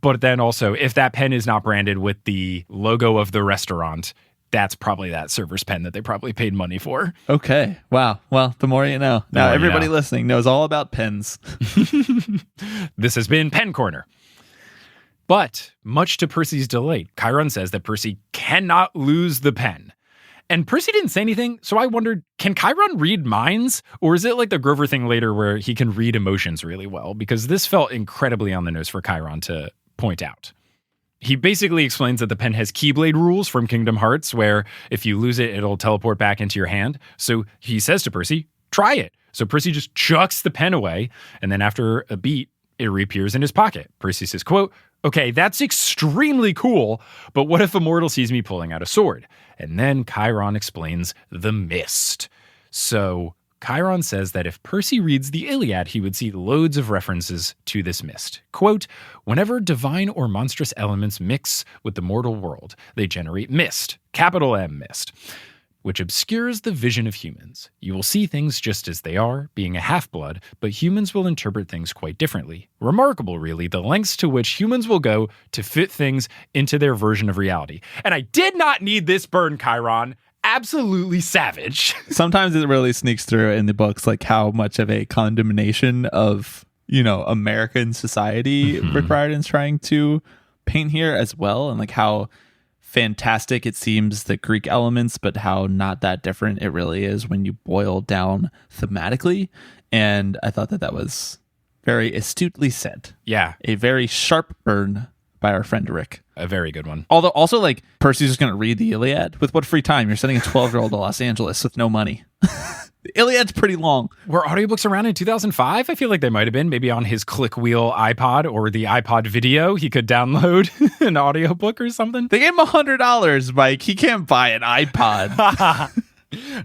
But then also, if that pen is not branded with the logo of the restaurant, that's probably that server's pen that they probably paid money for. Okay. Wow. Well, the more you know. Now everybody listening knows all about pens. This has been Pen Corner. But much to Percy's delight, Chiron says that Percy cannot lose the pen. And Percy didn't say anything, so I wondered, can Chiron read minds? Or is it like the Grover thing later where he can read emotions really well? Because this felt incredibly on the nose for Chiron to point out. He basically explains that the pen has Keyblade rules from Kingdom Hearts, where if you lose it, it'll teleport back into your hand. So he says to Percy, try it. So Percy just chucks the pen away, and then after a beat, it reappears in his pocket. Percy says, quote, okay, that's extremely cool, but what if a mortal sees me pulling out a sword? And then Chiron explains the mist. So Chiron says that if Percy reads the Iliad, he would see loads of references to this mist. Quote, whenever divine or monstrous elements mix with the mortal world, they generate mist, capital M mist, which obscures the vision of humans. You will see things just as they are, being a half-blood, but humans will interpret things quite differently. Remarkable, really, the lengths to which humans will go to fit things into their version of reality. And I did not need this burn, Chiron. Absolutely savage. Sometimes it really sneaks through in the books, like how much of a condemnation of, American society Rickriordan's trying to paint here as well. And like how fantastic it seems, the Greek elements, but how not that different it really is when you boil down thematically. And I thought that was very astutely said. Yeah. A very sharp burn by our friend Rick. A very good one. Although also like Percy's just going to read the Iliad with what free time? You're sending a 12-year-old to Los Angeles with no money. The Iliad's pretty long. Were audiobooks around in 2005? I feel like they might have been. Maybe on his click wheel iPod or the iPod video, he could download an audiobook or something. They gave him $100, Mike. He can't buy an iPod.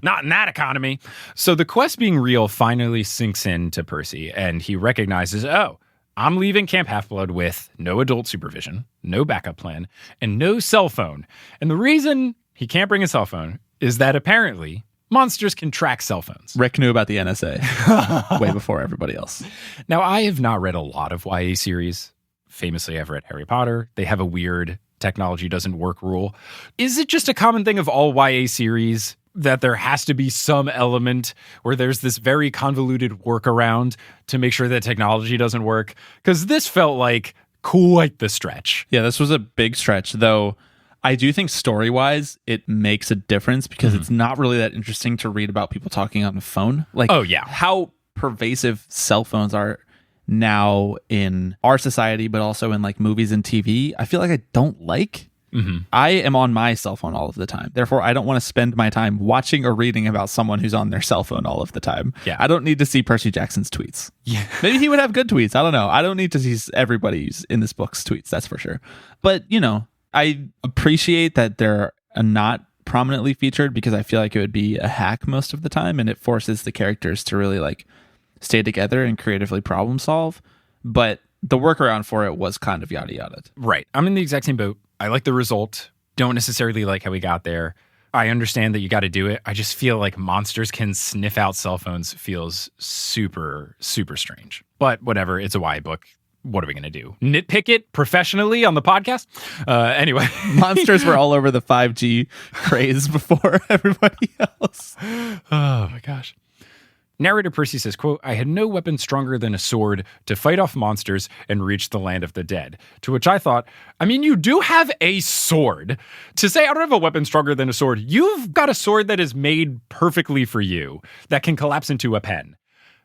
Not in that economy. So the quest being real finally sinks in to Percy, and he recognizes, I'm leaving Camp Half-Blood with no adult supervision, no backup plan, and no cell phone. And the reason he can't bring a cell phone is that apparently monsters can track cell phones. Rick knew about the NSA way before everybody else. Now, I have not read a lot of YA series. Famously, I've read Harry Potter. They have a weird technology doesn't work rule. Is it just a common thing of all YA series that there has to be some element where there's this very convoluted workaround to make sure that technology doesn't work? Because this felt like quite the stretch. Yeah, this was a big stretch, though. I do think story-wise, it makes a difference because it's not really that interesting to read about people talking on the phone. Like, how pervasive cell phones are now in our society, but also in like movies and TV. I feel like I don't like I am on my cell phone all of the time. Therefore, I don't want to spend my time watching or reading about someone who's on their cell phone all of the time. Yeah. I don't need to see Percy Jackson's tweets. Yeah. Maybe he would have good tweets. I don't know. I don't need to see everybody's in this book's tweets. That's for sure. But, I appreciate that they're not prominently featured because I feel like it would be a hack most of the time, and it forces the characters to really stay together and creatively problem solve. But the workaround for it was kind of yada yada. Right. I'm in the exact same boat. I like the result. Don't necessarily like how we got there. I understand that you got to do it. I just feel like monsters can sniff out cell phones feels super, super strange. But whatever. It's a YA book. What are we going to do? Nitpick it professionally on the podcast? Anyway. Monsters were all over the 5G craze before everybody else. Oh, my gosh. Narrator Percy says, quote, I had no weapon stronger than a sword to fight off monsters and reach the land of the dead. To which I thought, I mean, you do have a sword. To say I don't have a weapon stronger than a sword, you've got a sword that is made perfectly for you that can collapse into a pen.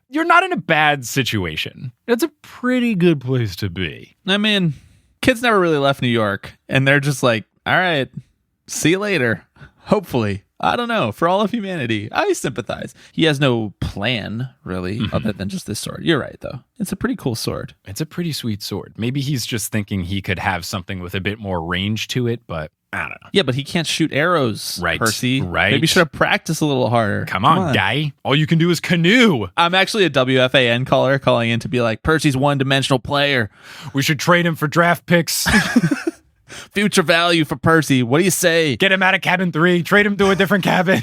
You're not in a bad situation. That's a pretty good place to be. I mean, kids never really left New York, and they're just like, all right, see you later. Hopefully. I don't know. For all of humanity, I sympathize. He has no plan, really, other than just this sword. You're right, though. It's a pretty cool sword. It's a pretty sweet sword. Maybe he's just thinking he could have something with a bit more range to it, but I don't know. Yeah, but he can't shoot arrows, right, Percy. Right. Maybe you should have practiced a little harder. Come on, guy. All you can do is canoe. I'm actually a WFAN caller calling in to be like, Percy's one-dimensional player. We should trade him for draft picks. Future value for Percy. What do you say? Get him out of cabin 3. Trade him to a different cabin.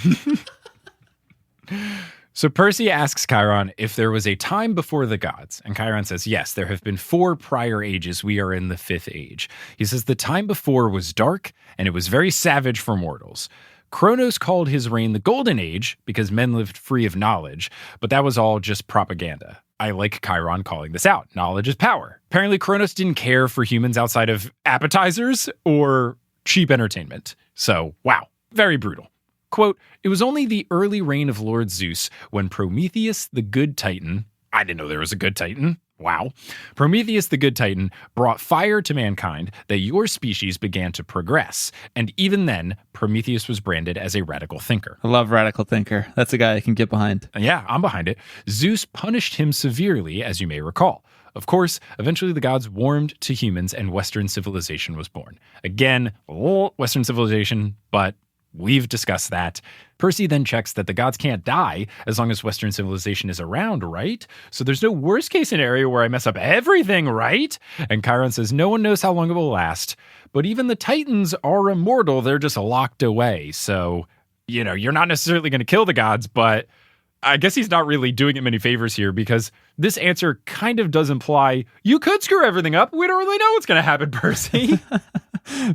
So Percy asks Chiron if there was a time before the gods. And Chiron says, yes, there have been 4 prior ages. We are in the 5th age. He says the time before was dark and it was very savage for mortals. Kronos called his reign the Golden Age because men lived free of knowledge, but that was all just propaganda. I like Chiron calling this out. Knowledge is power. Apparently, Kronos didn't care for humans outside of appetizers or cheap entertainment. So, wow, very brutal. Quote, it was only the early reign of Lord Zeus when Prometheus, the good Titan, I didn't know there was a good Titan. Wow. Prometheus, the good Titan, brought fire to mankind that your species began to progress. And even then, Prometheus was branded as a radical thinker. I love radical thinker. That's a guy I can get behind. Yeah, I'm behind it. Zeus punished him severely, as you may recall. Of course, eventually the gods warmed to humans and Western civilization was born. Again, Western civilization, but we've discussed that. Percy then checks that the gods can't die as long as Western civilization is around, right? So there's no worst case scenario where I mess up everything, right? And Chiron says no one knows how long it will last. But even the Titans are immortal. They're just locked away. So, you're not necessarily going to kill the gods, but I guess he's not really doing it many favors here because this answer kind of does imply you could screw everything up. We don't really know what's going to happen, Percy.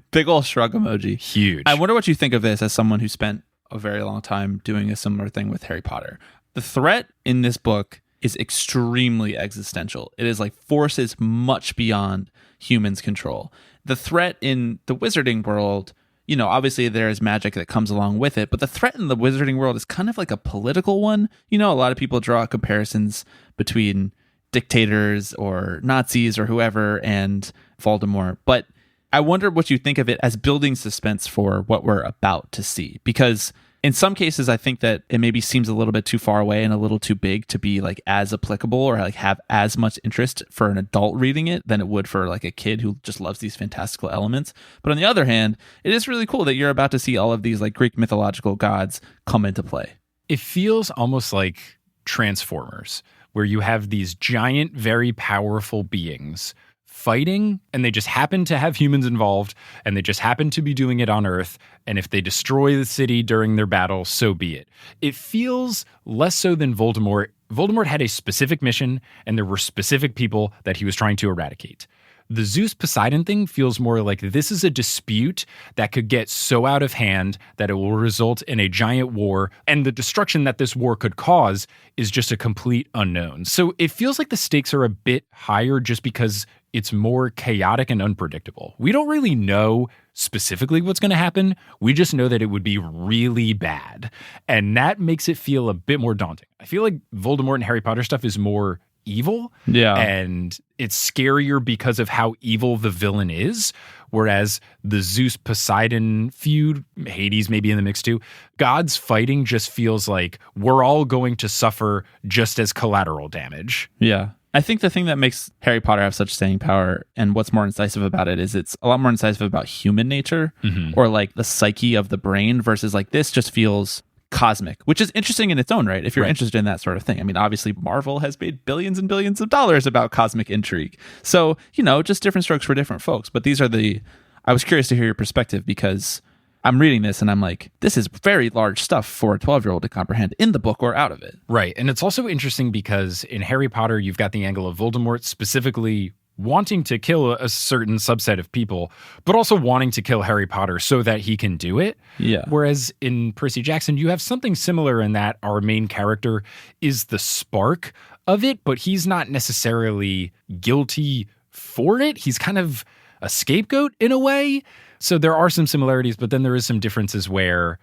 Big ol' shrug emoji. Huge. I wonder what you think of this as someone who spent a very long time doing a similar thing with Harry Potter. The threat in this book is extremely existential. It is like forces much beyond humans' control. The threat in the wizarding world, obviously there is magic that comes along with it, but the threat in the wizarding world is kind of like a political one. A lot of people draw comparisons between dictators or Nazis or whoever and Voldemort, but I wonder what you think of it as building suspense for what we're about to see. Because in some cases, I think that it maybe seems a little bit too far away and a little too big to be as applicable or have as much interest for an adult reading it than it would for a kid who just loves these fantastical elements. But on the other hand, it is really cool that you're about to see all of these Greek mythological gods come into play. It feels almost like Transformers, where you have these giant, very powerful beings fighting, and they just happen to have humans involved, and they just happen to be doing it on Earth, and if they destroy the city during their battle, so be it. It feels less so than Voldemort. Voldemort had a specific mission, and there were specific people that he was trying to eradicate. The Zeus-Poseidon thing feels more like this is a dispute that could get so out of hand that it will result in a giant war, and the destruction that this war could cause is just a complete unknown. So it feels like the stakes are a bit higher just because it's more chaotic and unpredictable. We don't really know specifically what's going to happen. We just know that it would be really bad. And that makes it feel a bit more daunting. I feel like Voldemort and Harry Potter stuff is more evil. Yeah. And it's scarier because of how evil the villain is. Whereas the Zeus-Poseidon feud, Hades maybe in the mix too, gods fighting just feels like we're all going to suffer just as collateral damage. Yeah. I think the thing that makes Harry Potter have such staying power and what's more incisive about it is it's a lot more incisive about human nature or like the psyche of the brain versus like this just feels cosmic, which is interesting in its own right if you're interested in that sort of thing. I mean, obviously Marvel has made billions and billions of dollars about cosmic intrigue. So, just different strokes for different folks. But I was curious to hear your perspective because I'm reading this and I'm like, this is very large stuff for a 12-year-old to comprehend in the book or out of it. Right. And it's also interesting because in Harry Potter, you've got the angle of Voldemort specifically wanting to kill a certain subset of people, but also wanting to kill Harry Potter so that he can do it. Yeah. Whereas in Percy Jackson, you have something similar in that our main character is the spark of it, but he's not necessarily guilty for it. He's kind of a scapegoat in a way. So there are some similarities, but then there is some differences where,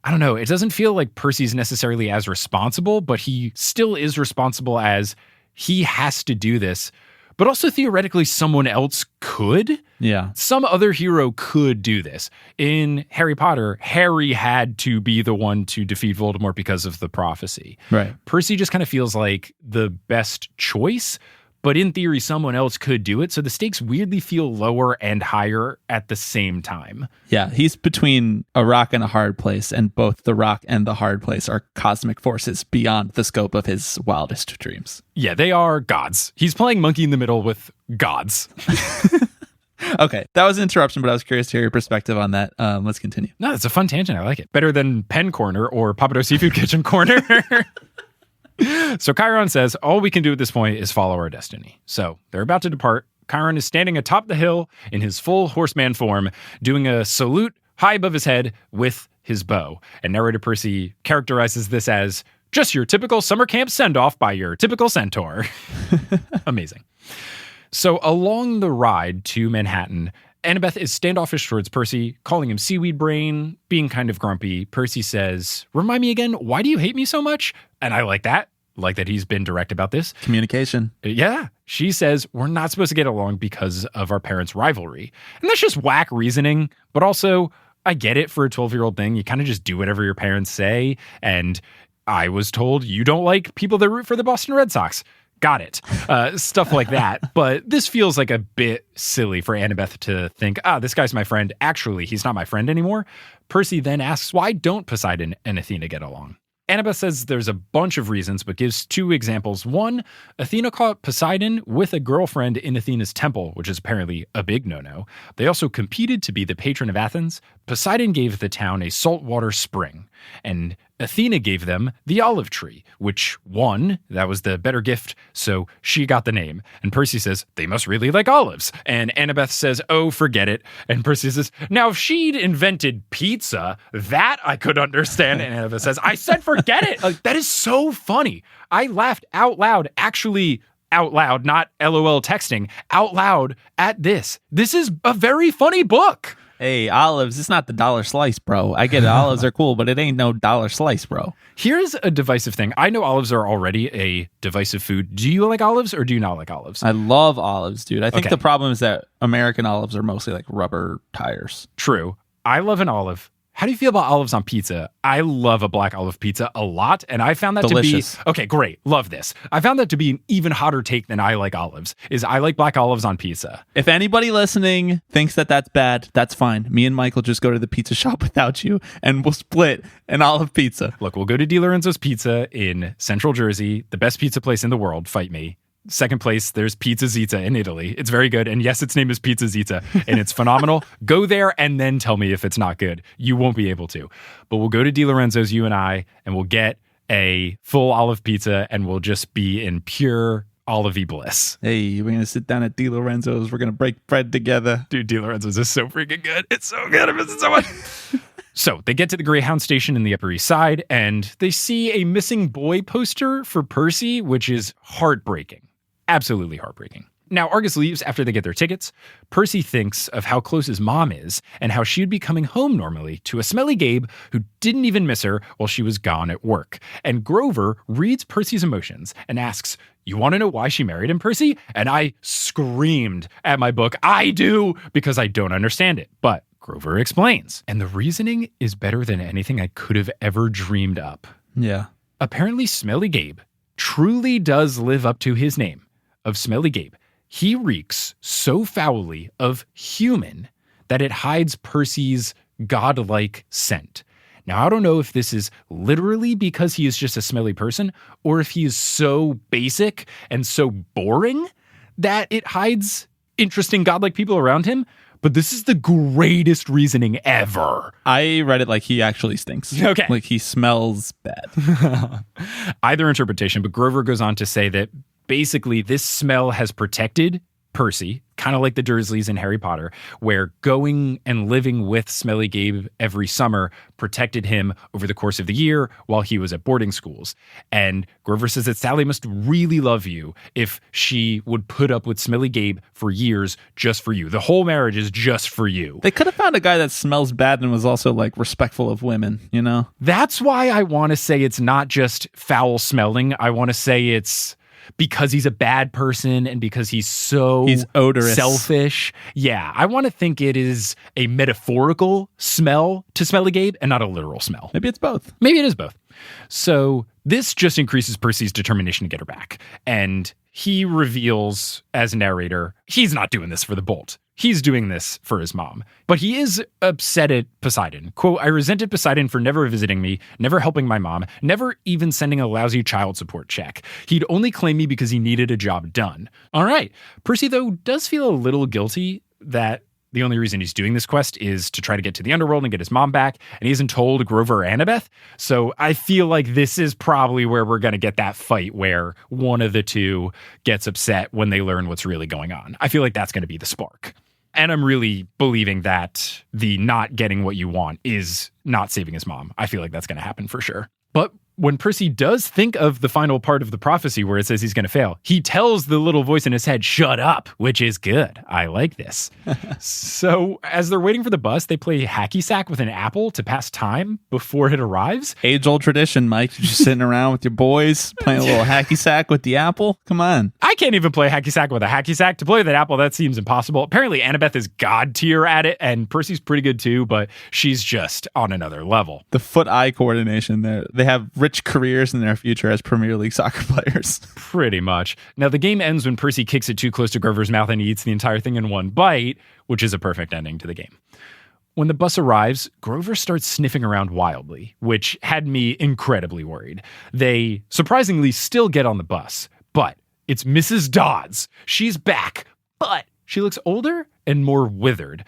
I don't know, it doesn't feel like Percy's necessarily as responsible, but he still is responsible as he has to do this. But also theoretically, someone else could. Yeah. Some other hero could do this. In Harry Potter, Harry had to be the one to defeat Voldemort because of the prophecy. Right. Percy just kind of feels like the best choice. But in theory, someone else could do it. So the stakes weirdly feel lower and higher at the same time. Yeah, he's between a rock and a hard place, and both the rock and the hard place are cosmic forces beyond the scope of his wildest dreams. Yeah, they are gods. He's playing monkey in the middle with gods. Okay, that was an interruption, but I was curious to hear your perspective on that. Let's continue. No, it's a fun tangent. I like it. Better than Pen Corner or Papado Seafood Kitchen Corner. So Chiron says, all we can do at this point is follow our destiny. So they're about to depart. Chiron is standing atop the hill in his full horseman form, doing a salute high above his head with his bow. And narrator Percy characterizes this as just your typical summer camp send-off by your typical centaur. Amazing. So along the ride to Manhattan, Annabeth is standoffish towards Percy, calling him seaweed brain, being kind of grumpy. Percy says, remind me again, why do you hate me so much? And I like that he's been direct about this. Communication. Yeah. She says, we're not supposed to get along because of our parents' rivalry. And that's just whack reasoning, but also I get it for a 12-year-old thing. You kind of just do whatever your parents say. And I was told you don't like people that root for the Boston Red Sox. Got it. Stuff like that. But this feels like a bit silly for Annabeth to think, this guy's my friend. Actually, he's not my friend anymore. Percy then asks, why don't Poseidon and Athena get along? Annabeth says there's a bunch of reasons, but gives two examples. One, Athena caught Poseidon with a girlfriend in Athena's temple, which is apparently a big no-no. They also competed to be the patron of Athens. Poseidon gave the town a saltwater spring, and Athena gave them the olive tree, which won. That was the better gift, so she got the name. And Percy says, they must really like olives. And Annabeth says, oh, forget it. And Percy says, now if she'd invented pizza, that I could understand. And Annabeth says, I said forget it. Like, that is so funny. I laughed out loud, actually out loud, not LOL texting, out loud at this. This is a very funny book. Hey, olives, it's not the dollar slice, bro. I get it. Olives are cool, but it ain't no dollar slice, bro. Here's a divisive thing. I know olives are already a divisive food. Do you like olives or do you not like olives? I love olives, dude. I think Okay. the problem is that American olives are mostly like rubber tires. True. I love an olive. How do you feel about olives on pizza? I love a black olive pizza a lot, and I found that Delicious. to be... Okay, great. Love this. I found that to be an even hotter take than I like olives, is I like black olives on pizza. If anybody listening thinks that that's bad, that's fine. Me and Mike will just go to the pizza shop without you, and we'll split an olive pizza. Look, we'll go to Di Lorenzo's Pizza in Central Jersey, the best pizza place in the world. Fight me. Second place, there's Pizza Zizza in Italy. It's very good. And yes, its name is Pizza Zizza, and it's phenomenal. Go there and then tell me if it's not good. You won't be able to. But we'll go to Di Lorenzo's, you and I, and we'll get a full olive pizza, and we'll just be in pure olivey bliss. Hey, we're going to sit down at Di Lorenzo's. We're going to break bread together. Dude, Di Lorenzo's is so freaking good. It's so good. I miss it so much. So they get to the Greyhound station in the Upper East Side, and they see a missing boy poster for Percy, which is heartbreaking. Absolutely heartbreaking. Now, Argus leaves after they get their tickets. Percy thinks of how close his mom is and how she would be coming home normally to a smelly Gabe who didn't even miss her while she was gone at work. And Grover reads Percy's emotions and asks, "You want to know why she married him, Percy?" And I screamed at my book, "I do," because I don't understand it. But Grover explains. And the reasoning is better than anything I could have ever dreamed up. Yeah. Apparently, Smelly Gabe truly does live up to his name of Smelly Gabe. He reeks so foully of human that it hides Percy's godlike scent. Now, I don't know if this is literally because he is just a smelly person or if he is so basic and so boring that it hides interesting godlike people around him. But this is the greatest reasoning ever. I read it like he actually stinks. Okay. Like he smells bad. Either interpretation, but Grover goes on to say that basically this smell has protected Percy, kind of like the Dursleys in Harry Potter, where going and living with Smelly Gabe every summer protected him over the course of the year while he was at boarding schools. And Grover says that Sally must really love you if she would put up with Smelly Gabe for years just for you. The whole marriage is just for you. They could have found a guy that smells bad and was also like respectful of women, you know? That's why I want to say it's not just foul smelling. I want to say it's because he's a bad person and because he's odorous, selfish. Yeah, I want to think it is a metaphorical smell to Smelly Gabe and not a literal smell. Maybe it's both. Maybe it is both. So this just increases Percy's determination to get her back. And he reveals as narrator, he's not doing this for the bolt. He's doing this for his mom. But he is upset at Poseidon. Quote, "I resented Poseidon for never visiting me, never helping my mom, never even sending a lousy child support check. He'd only claim me because he needed a job done." All right. Percy, though, does feel a little guilty that the only reason he's doing this quest is to try to get to the underworld and get his mom back, and he hasn't told Grover or Annabeth. So I feel like this is probably where we're going to get that fight where one of the two gets upset when they learn what's really going on. I feel like that's going to be the spark. And I'm really believing that the not getting what you want is not saving his mom. I feel like that's going to happen for sure. But when Percy does think of the final part of the prophecy where it says he's going to fail, he tells the little voice in his head, "Shut up," which is good. I like this. So as they're waiting for the bus, they play hacky sack with an apple to pass time before it arrives. Age-old tradition, Mike. You're just sitting around with your boys, playing a little hacky sack with the apple. Come on. I can't even play hacky sack with a hacky sack. To play with an apple, that seems impossible. Apparently, Annabeth is god tier at it, and Percy's pretty good too, but she's just on another level. The foot-eye coordination there. They have rich careers in their future as Premier League soccer players. Pretty much. Now, the game ends when Percy kicks it too close to Grover's mouth and he eats the entire thing in one bite, which is a perfect ending to the game. When the bus arrives, Grover starts sniffing around wildly, which had me incredibly worried. They surprisingly still get on the bus, but it's Mrs. Dodds. She's back, but she looks older and more withered.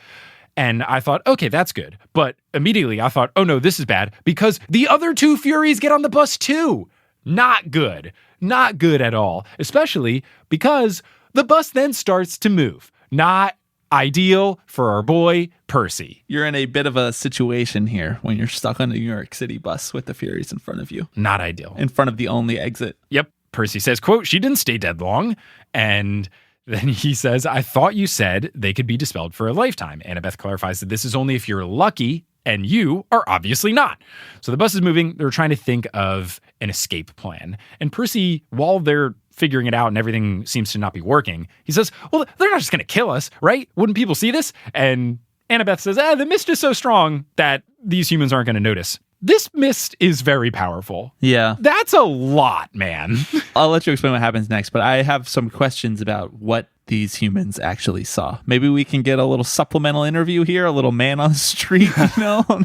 And I thought, okay, that's good. But immediately I thought, oh no, this is bad because the other two Furies get on the bus too. Not good. Not good at all. Especially because the bus then starts to move. Not ideal for our boy, Percy. You're in a bit of a situation here when you're stuck on a New York City bus with the Furies in front of you. Not ideal. In front of the only exit. Yep. Percy says, quote, "She didn't stay dead long." And then he says, "I thought you said they could be dispelled for a lifetime." Annabeth clarifies that this is only if you're lucky, and you are obviously not. So the bus is moving. They're trying to think of an escape plan. And Percy, while they're figuring it out and everything seems to not be working, he says, well, they're not just going to kill us, right? Wouldn't people see this? And Annabeth says, the mist is so strong that these humans aren't going to notice. This mist is very powerful. Yeah. That's a lot, man. I'll let you explain what happens next, but I have some questions about what these humans actually saw. Maybe we can get a little supplemental interview here, a little man on the street, you know?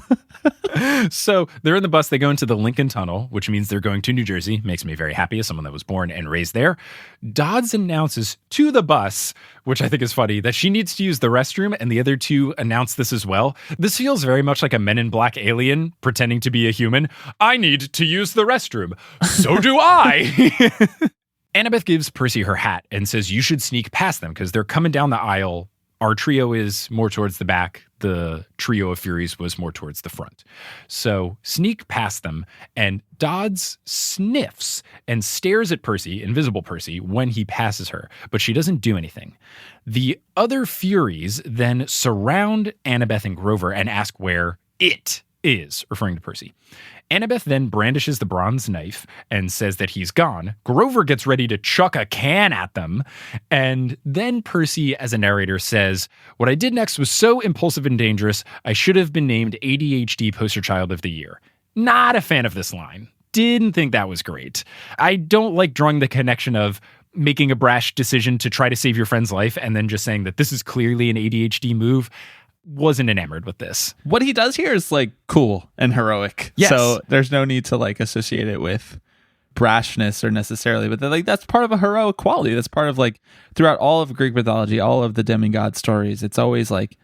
So they're in the bus. They go into the Lincoln Tunnel, which means they're going to New Jersey. Makes me very happy as someone that was born and raised there. Dodds announces to the bus, which I think is funny, that she needs to use the restroom, and the other two announce this as well. This feels very much like a Men in Black alien pretending to be a human. I need to use the restroom. So do I. Annabeth gives Percy her hat and says you should sneak past them because they're coming down the aisle Our trio is more towards the back. The trio of Furies was more towards the front. So sneak past them, and Dodds sniffs and stares at Percy, invisible Percy, when he passes her, but she doesn't do anything. The other Furies then surround Annabeth and Grover and ask where it is, referring to Percy. Annabeth then brandishes the bronze knife and says that he's gone. Grover gets ready to chuck a can at them. And then Percy, as a narrator, says, "What I did next was so impulsive and dangerous, I should have been named ADHD Poster Child of the Year." Not a fan of this line. Didn't think that was great. I don't like drawing the connection of making a brash decision to try to save your friend's life and then just saying that this is clearly an ADHD move. Wasn't enamored with this. What he does here is like cool and heroic. Yes. So there's no need to like associate it with brashness or necessarily, but like that's part of a heroic quality. That's part of like throughout all of Greek mythology, all of the demigod stories. It's always like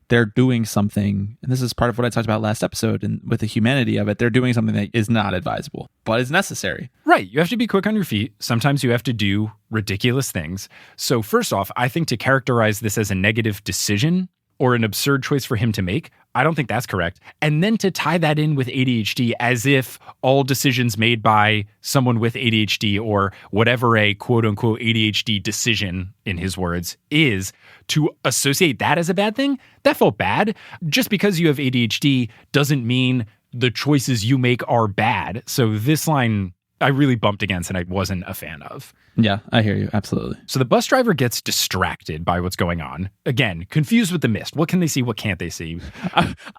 they're doing something, and this is part of what I talked about last episode, and with the humanity of it, they're doing something that is not advisable, but is necessary. Right. You have to be quick on your feet. Sometimes you have to do ridiculous things. So first off, I think to characterize this as a negative decision or an absurd choice for him to make, I don't think that's correct. And then to tie that in with ADHD as if all decisions made by someone with ADHD or whatever a quote unquote ADHD decision, in his words, is, to associate that as a bad thing, that felt bad. Just because you have ADHD doesn't mean the choices you make are bad. So this line I really bumped against and I wasn't a fan of. Yeah, I hear you. Absolutely. So the bus driver gets distracted by what's going on. Again, confused with the mist. What can they see? What can't they see?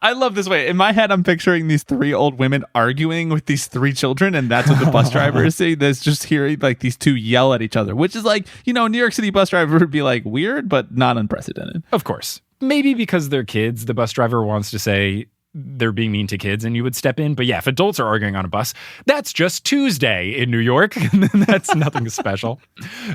I love this way. In my head, I'm picturing these three old women arguing with these three children, and that's what the bus driver is seeing. There's just hearing like these two yell at each other, which is like, you know, New York City bus driver would be like weird, but not unprecedented. Of course. Maybe because they're kids, the bus driver wants to say they're being mean to kids and you would step in. But yeah, if adults are arguing on a bus, that's just Tuesday in New York. And that's nothing special.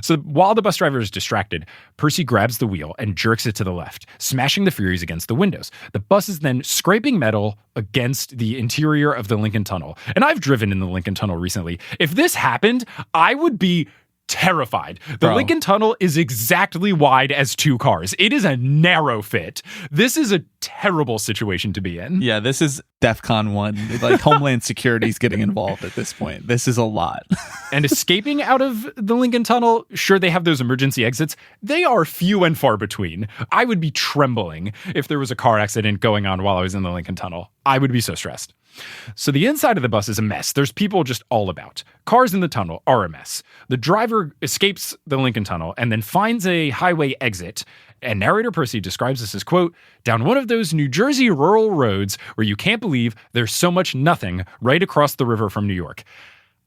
So while the bus driver is distracted, Percy grabs the wheel and jerks it to the left, smashing the Furies against the windows. The bus is then scraping metal against the interior of the Lincoln Tunnel. And I've driven in the Lincoln Tunnel recently. If this happened, I would be terrified. The Lincoln Tunnel is exactly wide as two cars. It is a narrow fit. This is a terrible situation to be in. Yeah, this is DEFCON 1. Like Homeland Security's getting involved at this point. This is a lot. And escaping out of the Lincoln Tunnel, sure, they have those emergency exits. They are few and far between. I would be trembling if there was a car accident going on while I was in the Lincoln Tunnel. I would be so stressed. So the inside of the bus is a mess. There's people just all about. Cars in the tunnel are a mess. The driver escapes the Lincoln Tunnel and then finds a highway exit. And narrator Percy describes this as, quote, "down one of those New Jersey rural roads where you can't believe there's so much nothing right across the river from New York."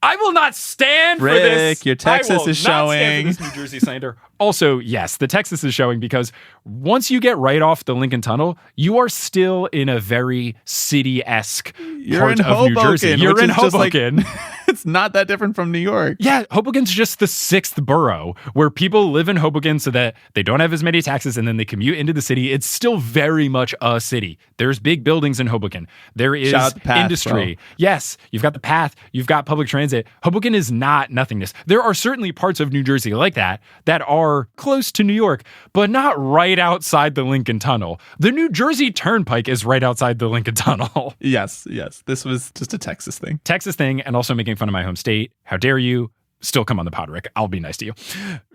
I will not stand for this. Rick, your Texas is showing. I will not stand for this New Jersey slander. Also, yes, the Texas is showing because once you get right off the Lincoln Tunnel, you are still in a very city-esque part of New Jersey. You're in Hoboken. Like, it's not that different from New York. Yeah, Hoboken's just the sixth borough where people live in Hoboken so that they don't have as many taxes and then they commute into the city. It's still very much a city. There's big buildings in Hoboken. There is industry. Bro. Yes, you've got the path. You've got public transit. Hoboken is not nothingness. There are certainly parts of New Jersey like that are close to New York, but not right outside the Lincoln Tunnel. The New Jersey Turnpike is right outside the Lincoln Tunnel. Yes. This was just a Texas thing. And also making fun of my home state. How dare you? Still come on the pod, Rick. I'll be nice to you.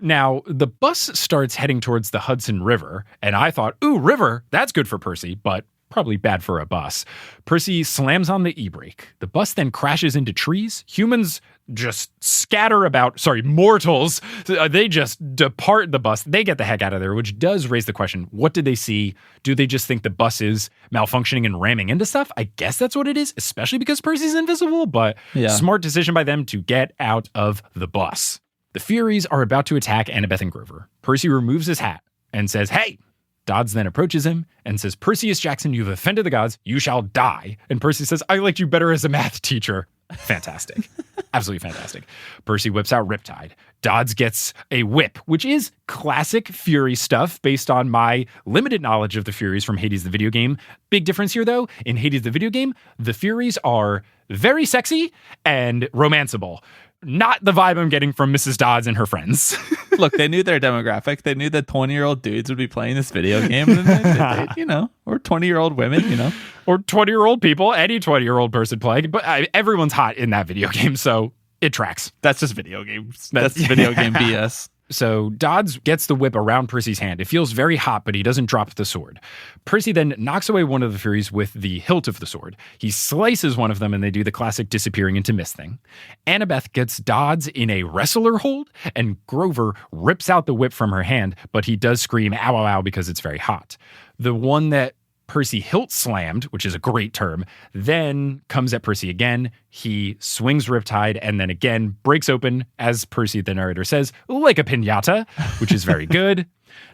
Now, the bus starts heading towards the Hudson River, and I thought, ooh, river, that's good for Percy, but probably bad for a bus. Percy slams on the e-brake. The bus then crashes into trees. Humans just scatter about. Mortals. They just depart the bus. They get the heck out of there, which does raise the question, what did they see? Do they just think the bus is malfunctioning and ramming into stuff? I guess that's what it is, especially because Percy's invisible, but smart decision by them to get out of the bus. The Furies are about to attack Annabeth and Grover. Percy removes his hat and says, "Hey!" Dodds then approaches him and says, "Perseus Jackson, you've offended the gods. You shall die." And Percy says, "I liked you better as a math teacher." Fantastic. Absolutely fantastic. Percy whips out Riptide. Dodds gets a whip, which is classic Fury stuff based on my limited knowledge of the Furies from Hades the video game. Big difference here, though. In Hades the video game, the Furies are very sexy and romanceable. not the vibe I'm getting from Mrs. Dodds and her friends. Look, they knew their demographic. They knew that 20-year-old dudes would be playing this video game, and or 20-year-old women, or 20-year-old people, any 20-year-old person playing. But everyone's hot in that video game, so it tracks. That's just video games. That's video game BS. So Dodds gets the whip around Percy's hand. It feels very hot, but he doesn't drop the sword. Percy then knocks away one of the Furies with the hilt of the sword. He slices one of them, and they do the classic disappearing into mist thing. Annabeth gets Dodds in a wrestler hold, and Grover rips out the whip from her hand, but he does scream, ow, ow, ow, because it's very hot. The one that Percy hilt slammed, which is a great term, then comes at Percy again. He swings Riptide and then again breaks open, as Percy, the narrator, says, like a piñata, which is very good.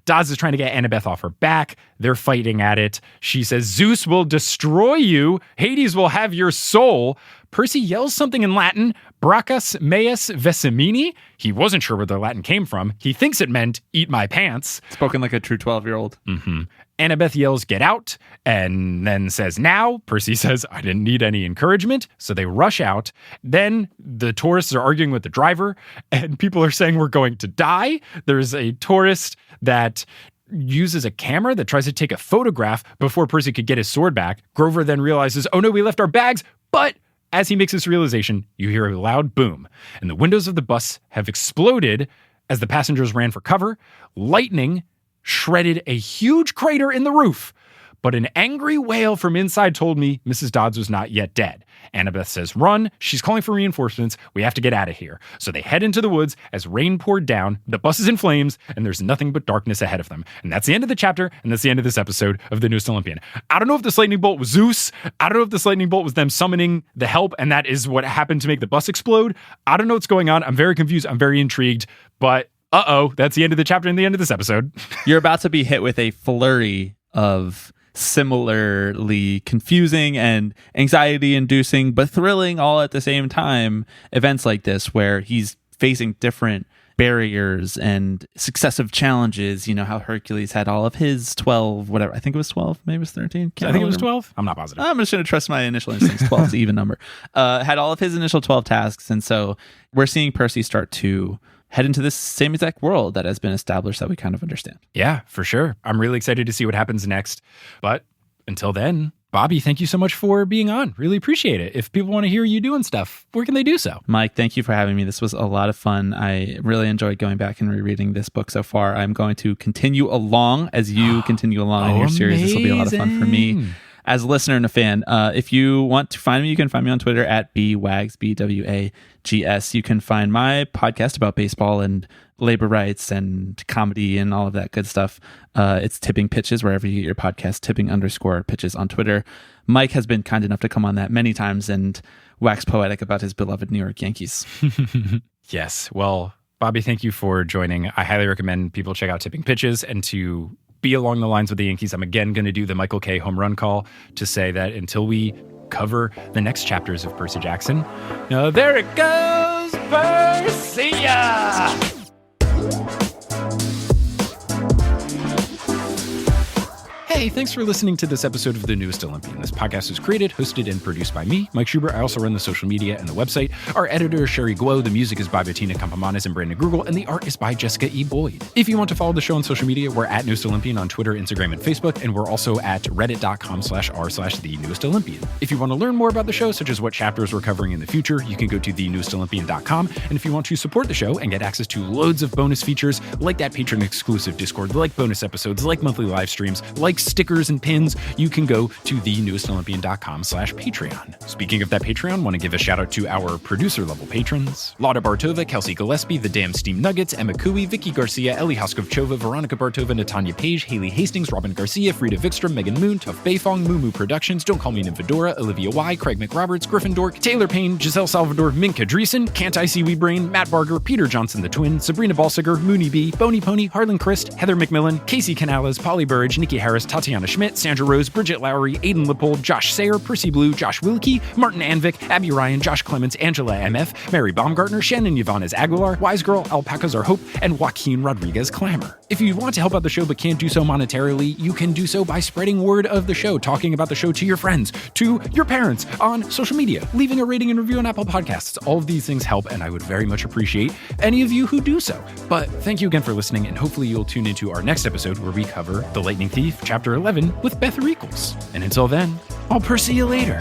Dodds is trying to get Annabeth off her back. They're fighting at it. She says, Zeus will destroy you. Hades will have your soul. Percy yells something in Latin, Bracas meas vesemini. He wasn't sure where the Latin came from. He thinks it meant eat my pants. Spoken like a true 12-year-old. Mm-hmm. Annabeth yells, get out, and then says, now. Percy says, I didn't need any encouragement. So they rush out. Then the tourists are arguing with the driver, and people are saying we're going to die. There's a tourist that uses a camera that tries to take a photograph before Percy could get his sword back. Grover then realizes, oh no, we left our bags. But as he makes this realization, you hear a loud boom, and the windows of the bus have exploded as the passengers ran for cover. Lightning shredded a huge crater in the roof, but an angry wail from inside told me Mrs. Dodds was not yet dead. Annabeth says, run. She's calling for reinforcements. We have to get out of here. So they head into the woods as rain poured down. The bus is in flames, and there's nothing but darkness ahead of them. And that's the end of the chapter, and that's the end of this episode of The Newest Olympian. I don't know if this lightning bolt was Zeus. I don't know if this lightning bolt was them summoning the help, and that is what happened to make the bus explode. I don't know what's going on. I'm very confused. I'm very intrigued, but that's the end of the chapter and the end of this episode. You're about to be hit with a flurry of similarly confusing and anxiety-inducing, but thrilling all at the same time events like this, where he's facing different barriers and successive challenges. You know how Hercules had all of his 12, whatever. I think it was 12, maybe it was 13. I think it was 12. I'm not positive. I'm just going to trust my initial instincts. 12 is an even number. Had all of his initial 12 tasks. And so we're seeing Percy start to head into this same exact world that has been established that we kind of understand. Yeah, for sure. I'm really excited to see what happens next. But until then, Bobby, thank you so much for being on. Really appreciate it. If people want to hear you doing stuff, where can they do so? Mike, thank you for having me. This was a lot of fun. I really enjoyed going back and rereading this book so far. I'm going to continue along as you continue along in your series. This will be a lot of fun for me as a listener and a fan. If you want to find me, you can find me on Twitter at bwags, BWAGS. You can find my podcast about baseball and labor rights and comedy and all of that good stuff. It's Tipping Pitches, wherever you get your podcast, tipping_pitches on Twitter. Mike has been kind enough to come on that many times and wax poetic about his beloved New York Yankees. Yes. Well, Bobby, thank you for joining. I highly recommend people check out Tipping Pitches, and to be along the lines with the Yankees, I'm again going to do the Michael K. home run call to say that until we cover the next chapters of Percy Jackson, there it goes, Percy! Hey, thanks for listening to this episode of The Newest Olympian. This podcast is created, hosted, and produced by me, Mike Schubert. I also run the social media and the website. Our editor is Sherry Guo. The music is by Bettina Campamanes and Brandon Grugel, and the art is by Jessica E. Boyd. If you want to follow the show on social media, we're at Newest Olympian on Twitter, Instagram, and Facebook, and we're also at reddit.com/r/The Newest Olympian. If you want to learn more about the show, such as what chapters we're covering in the future, you can go to thenewestolympian.com. And if you want to support the show and get access to loads of bonus features, like that Patron exclusive Discord, like bonus episodes, like monthly live streams, like stickers and pins, you can go to thenewestolympian.com/Patreon. Speaking of that Patreon, want to give a shout out to our producer level patrons: Lauda Bartova, Kelsey Gillespie, The Damn Steam Nuggets, Emma Cooey, Vicky Garcia, Ellie Hoskovchova, Veronica Bartova, Natanya Page, Haley Hastings, Robin Garcia, Frida Vikstrom, Megan Moon, Tuff Bayfong, Moo Productions, Don't Call Me Nymphadora, Olivia Y, Craig McRoberts, Griffin Dork, Taylor Payne, Giselle Salvador, Minka Dreesen, Can't I See We Brain, Matt Barger, Peter Johnson the Twin, Sabrina Balsiger, Mooney B, Boney Pony, Harlan Christ, Heather McMillan, Casey Canales, Polly Burridge, Nikki Harris, Tatiana Schmidt, Sandra Rose, Bridget Lowry, Aidan Lippold, Josh Sayer, Percy Blue, Josh Wilkie, Martin Anvik, Abby Ryan, Josh Clements, Angela MF, Mary Baumgartner, Shannon Yvonne Aguilar, Wise Girl, Alpacas Are Hope, and Joaquin Rodriguez Clamor. If you want to help out the show but can't do so monetarily, you can do so by spreading word of the show, talking about the show to your friends, to your parents, on social media, leaving a rating and review on Apple Podcasts. All of these things help, and I would very much appreciate any of you who do so. But thank you again for listening, and hopefully you'll tune into our next episode where we cover The Lightning Thief, Chapter 11, with Beth Reekles. And until then, I'll Percy you later.